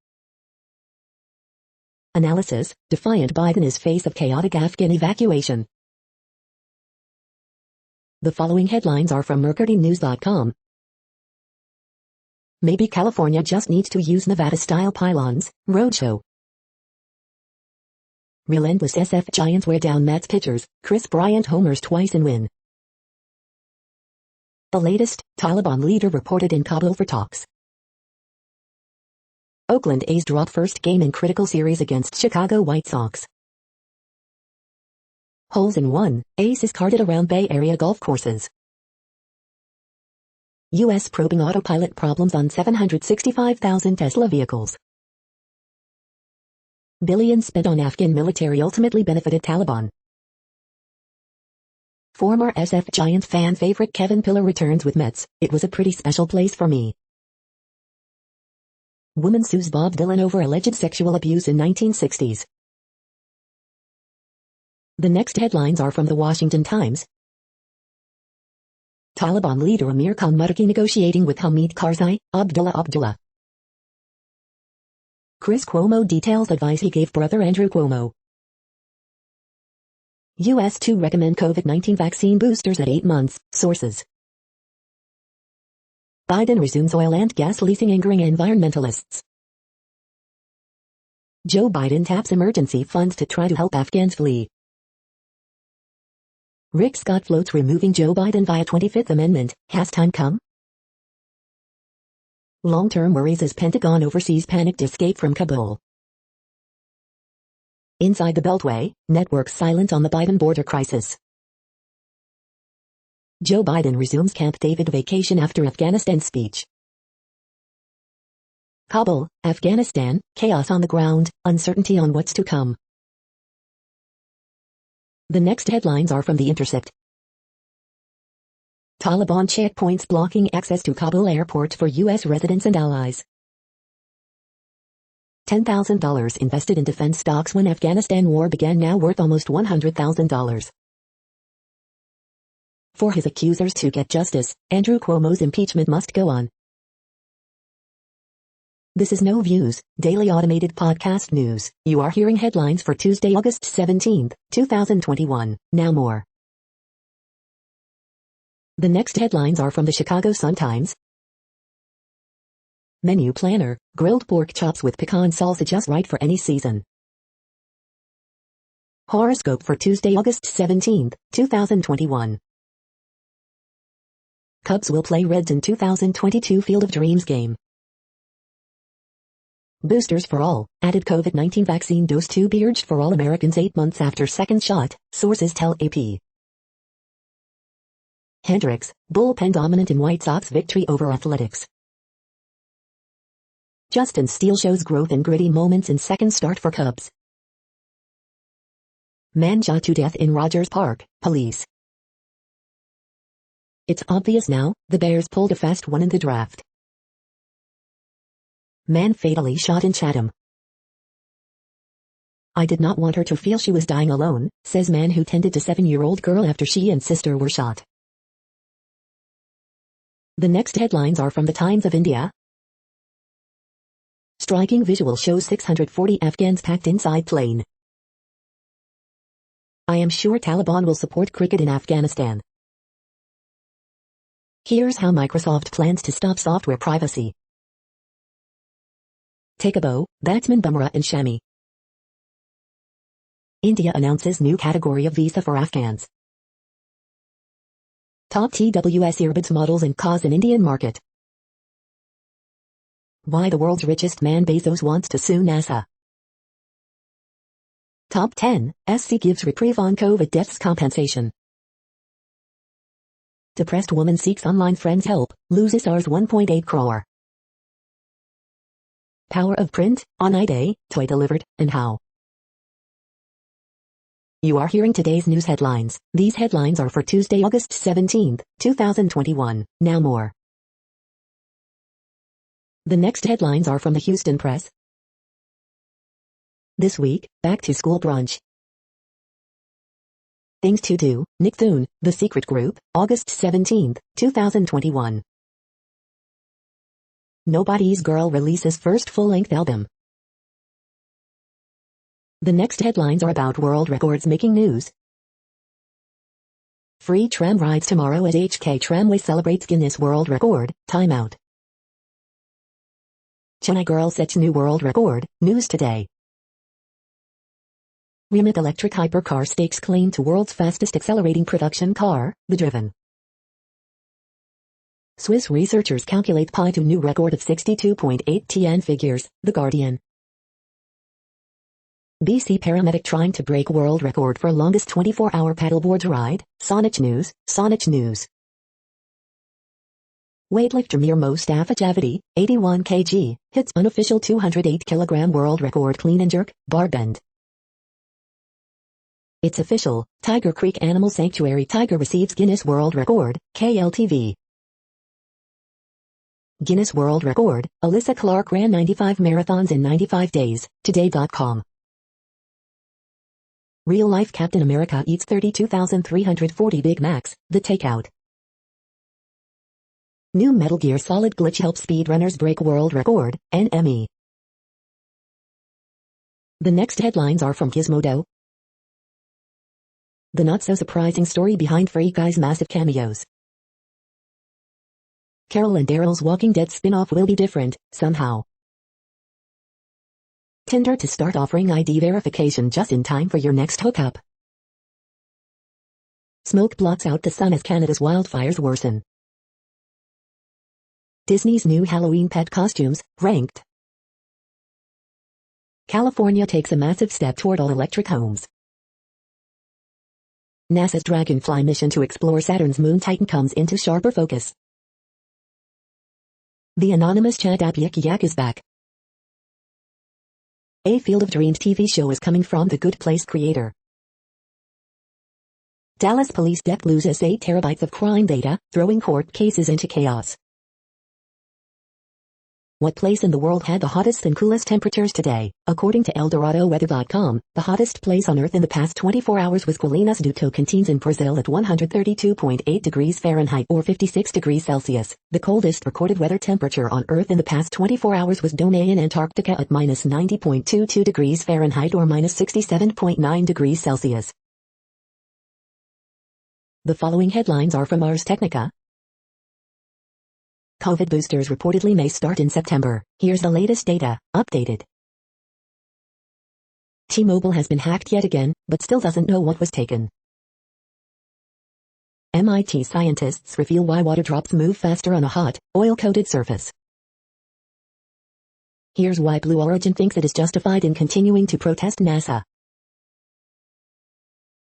Analysis, defiant Biden is face of chaotic Afghan evacuation. The following headlines are from MercuryNews.com. Maybe California just needs to use Nevada-style pylons, roadshow. Relentless SF Giants wear down Mets pitchers, Chris Bryant homers twice and win. The latest, Taliban leader reported in Kabul for talks. Oakland A's drop first game in critical series against Chicago White Sox. Holes in one, aces carded around Bay Area golf courses. U.S. probing autopilot problems on 765,000 Tesla vehicles. Billions spent on Afghan military ultimately benefited Taliban. Former SF Giants fan favorite Kevin Pillar returns with Mets, it was a pretty special place for me. Woman sues Bob Dylan over alleged sexual abuse in 1960s. The next headlines are from the Washington Times. Taliban leader Amir Khan Muttaqi negotiating with Hamid Karzai, Abdullah. Chris Cuomo details advice he gave brother Andrew Cuomo. U.S. to recommend COVID-19 vaccine boosters at 8 months, sources. Biden resumes oil and gas leasing angering environmentalists. Joe Biden taps emergency funds to try to help Afghans flee. Rick Scott floats removing Joe Biden via 25th Amendment. Has time come? Long-term worries as Pentagon oversees panicked escape from Kabul. Inside the Beltway, networks silent on the Biden border crisis. Joe Biden resumes Camp David vacation after Afghanistan speech. Kabul, Afghanistan, chaos on the ground, uncertainty on what's to come. The next headlines are from The Intercept. Taliban checkpoints blocking access to Kabul airport for U.S. residents and allies. $10,000 invested in defense stocks when Afghanistan war began now worth almost $100,000. For his accusers to get justice, Andrew Cuomo's impeachment must go on. This is No Views, daily automated podcast news. You are hearing headlines for Tuesday, August 17, 2021. Now more. The next headlines are from the Chicago Sun-Times. Menu planner, grilled pork chops with pecan salsa just right for any season. Horoscope for Tuesday, August 17, 2021. Cubs will play Reds in 2022 Field of Dreams game. Boosters for all, added COVID-19 vaccine dose to be urged for all Americans 8 months after second shot, sources tell AP. Hendricks, bullpen dominant in White Sox victory over Athletics. Justin Steele shows growth in gritty moments in second start for Cubs. Man shot to death in Rogers Park, police. It's obvious now, the Bears pulled a fast one in the draft. Man fatally shot in Chatham. I did not want her to feel she was dying alone, says man who tended to 7-year-old girl after she and sister were shot. The next headlines are from the Times of India. Striking visual shows 640 Afghans packed inside plane. I am sure Taliban will support cricket in Afghanistan. Here's how Microsoft plans to stop software privacy. Take a bow, batsman Bumrah and Shami. India announces new category of visa for Afghans. Top TWS earbuds models and cause in Indian market. Why the world's richest man Bezos wants to sue NASA. Top 10, SC gives reprieve on COVID deaths compensation. Depressed woman seeks online friends help, loses Rs 1.8 crore. Power of print, on iDay, toy delivered, and how. You are hearing today's news headlines. These headlines are for Tuesday, August 17, 2021. Now more. The next headlines are from the Houston Press. This week, back to school brunch. Things to do, Nick Thune, The Secret Group, August 17, 2021. Nobody's Girl releases first full-length album. The next headlines are about world records making news. Free tram rides tomorrow as HK Tramway celebrates Guinness World Record, timeout. Chennai girl sets new world record, news today. Rimac electric hypercar stakes claim to world's fastest accelerating production car, the Driven. Swiss researchers calculate pi to new record of 62.8 TN figures, The Guardian. BC paramedic trying to break world record for longest 24-hour paddleboard ride, Sonich News. Weightlifter Mir Mostafa Javadi, 81 kg, hits unofficial 208 kg world record clean and jerk, bar bend. It's official, Tiger Creek Animal Sanctuary tiger receives Guinness World Record, KLTV. Guinness World Record, Alyssa Clark ran 95 marathons in 95 days, Today.com. Real-life Captain America eats 32,340 Big Macs, The Takeout. New Metal Gear Solid glitch helps speedrunners break world record, NME. The next headlines are from Gizmodo. The not-so-surprising story behind Free Guy's massive cameos. Carol and Daryl's Walking Dead spin-off will be different, somehow. Tinder to start offering ID verification just in time for your next hookup. Smoke blots out the sun as Canada's wildfires worsen. Disney's new Halloween pet costumes, ranked. California takes a massive step toward all-electric homes. NASA's Dragonfly mission to explore Saturn's moon Titan comes into sharper focus. The anonymous chat app Yik Yak is back. A Field of Dreams TV show is coming from The Good Place creator. Dallas police dep loses 8 terabytes of crime data, throwing court cases into chaos. What place in the world had the hottest and coolest temperatures today? According to ElDoradoWeather.com, the hottest place on Earth in the past 24 hours was Colinas do Tocantins in Brazil at 132.8 degrees Fahrenheit or 56 degrees Celsius. The coldest recorded weather temperature on Earth in the past 24 hours was Dome in Antarctica at minus 90.22 degrees Fahrenheit or minus 67.9 degrees Celsius. The following headlines are from Ars Technica. COVID boosters reportedly may start in September. Here's the latest data, updated. T-Mobile has been hacked yet again, but still doesn't know what was taken. MIT scientists reveal why water drops move faster on a hot, oil-coated surface. Here's why Blue Origin thinks it is justified in continuing to protest NASA.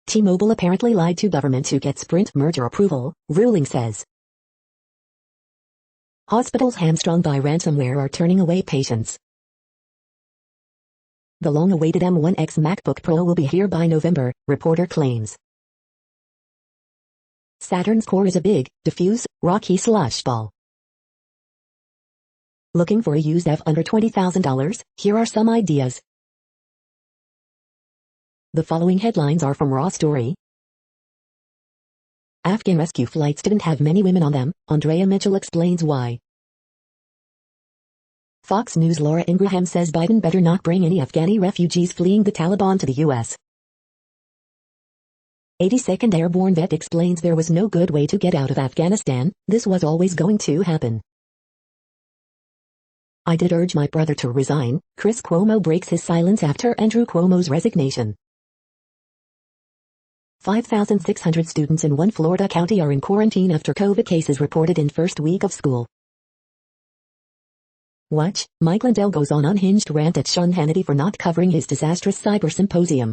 T-Mobile apparently lied to government to get Sprint merger approval, ruling says. Hospitals hamstrung by ransomware are turning away patients. The long-awaited M1X MacBook Pro will be here by November, reporter claims. Saturn's core is a big, diffuse, rocky slush ball. Looking for a used F under $20,000? Here are some ideas. The following headlines are from Raw Story. Afghan rescue flights didn't have many women on them, Andrea Mitchell explains why. Fox News' Laura Ingraham says Biden better not bring any Afghani refugees fleeing the Taliban to the U.S. 82nd Airborne vet explains there was no good way to get out of Afghanistan, this was always going to happen. I did urge my brother to resign, Chris Cuomo breaks his silence after Andrew Cuomo's resignation. 5,600 students in one Florida county are in quarantine after COVID cases reported in first week of school. Watch, Mike Lindell goes on unhinged rant at Sean Hannity for not covering his disastrous cyber symposium.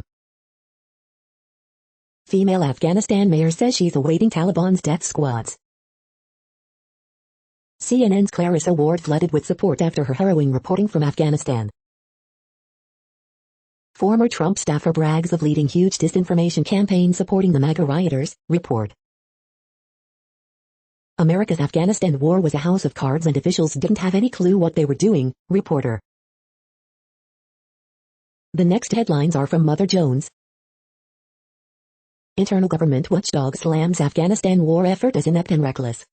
Female Afghanistan mayor says she's awaiting Taliban's death squads. CNN's Clarissa Ward flooded with support after her harrowing reporting from Afghanistan. Former Trump staffer brags of leading huge disinformation campaign supporting the MAGA rioters, report. America's Afghanistan war was a house of cards and officials didn't have any clue what they were doing, reporter. The next headlines are from Mother Jones. Internal government watchdog slams Afghanistan war effort as inept and reckless.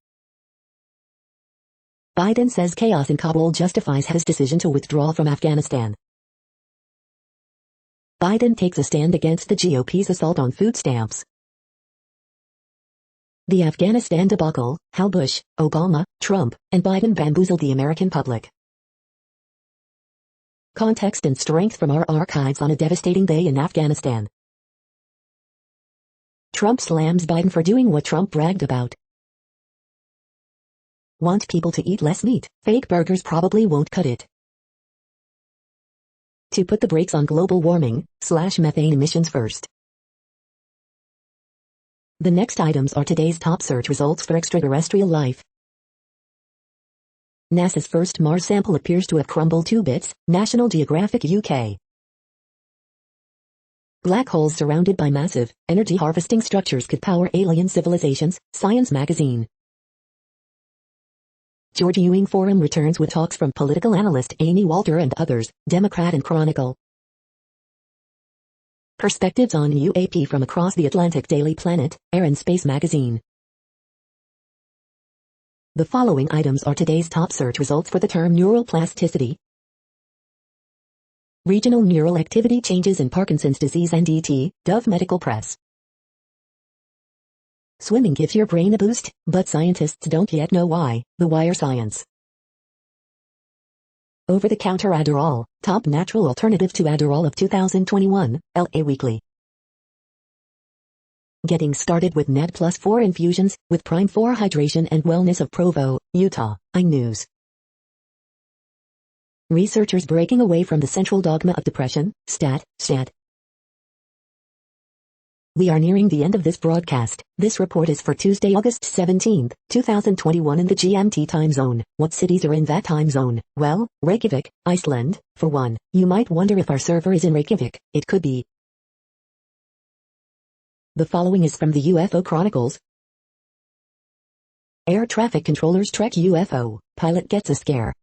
Biden says chaos in Kabul justifies his decision to withdraw from Afghanistan. Biden takes a stand against the GOP's assault on food stamps. The Afghanistan debacle, how Bush, Obama, Trump, and Biden bamboozled the American public. Context and strength from our archives on a devastating day in Afghanistan. Trump slams Biden for doing what Trump bragged about. Want people to eat less meat? Fake burgers probably won't cut it. To put the brakes on global warming, slash methane emissions first. The next items are today's top search results for extraterrestrial life. NASA's first Mars sample appears to have crumbled 2 bits, National Geographic UK. Black holes surrounded by massive, energy-harvesting structures could power alien civilizations, Science magazine. George Ewing Forum returns with talks from political analyst Amy Walter and others, Democrat and Chronicle. Perspectives on UAP from across the Atlantic Daily Planet, Air and Space magazine. The following items are today's top search results for the term neural plasticity. Regional neural activity changes in Parkinson's disease and ET, Dove Medical Press. Swimming gives your brain a boost, but scientists don't yet know why. The Wire Science. Over-the-counter Adderall, top natural alternative to Adderall of 2021, LA Weekly. Getting started with NAD plus 4 infusions, with Prime 4 Hydration and Wellness of Provo, Utah, iNews. Researchers breaking away from the central dogma of depression, stat. We are nearing the end of this broadcast. This report is for Tuesday, August 17, 2021 in the GMT time zone. What cities are in that time zone? Well, Reykjavik, Iceland, for one. You might wonder if our server is in Reykjavik. It could be. The following is from the UFO Chronicles. Air traffic controllers track UFO. Pilot gets a scare.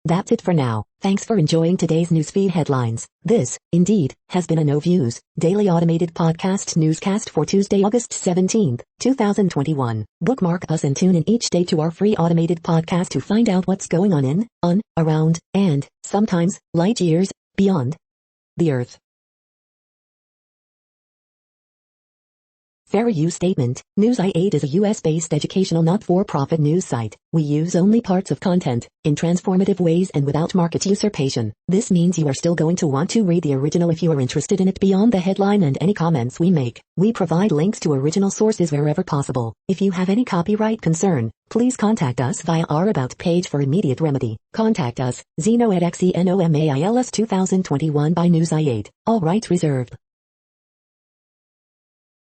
That's it for now. Thanks for enjoying today's newsfeed headlines. This, indeed, has been a No Views, daily automated podcast newscast for Tuesday, August 17, 2021. Bookmark us and tune in each day to our free automated podcast to find out what's going on, around, and, sometimes, light years, beyond the Earth. Fair use statement. News i8 is a US-based educational not-for-profit news site. We use only parts of content, in transformative ways and without market usurpation. This means you are still going to want to read the original if you are interested in it beyond the headline and any comments we make. We provide links to original sources wherever possible. If you have any copyright concern, please contact us via our About page for immediate remedy. Contact us, Zeno at XENOMAILS 2021 by News i8. All rights reserved.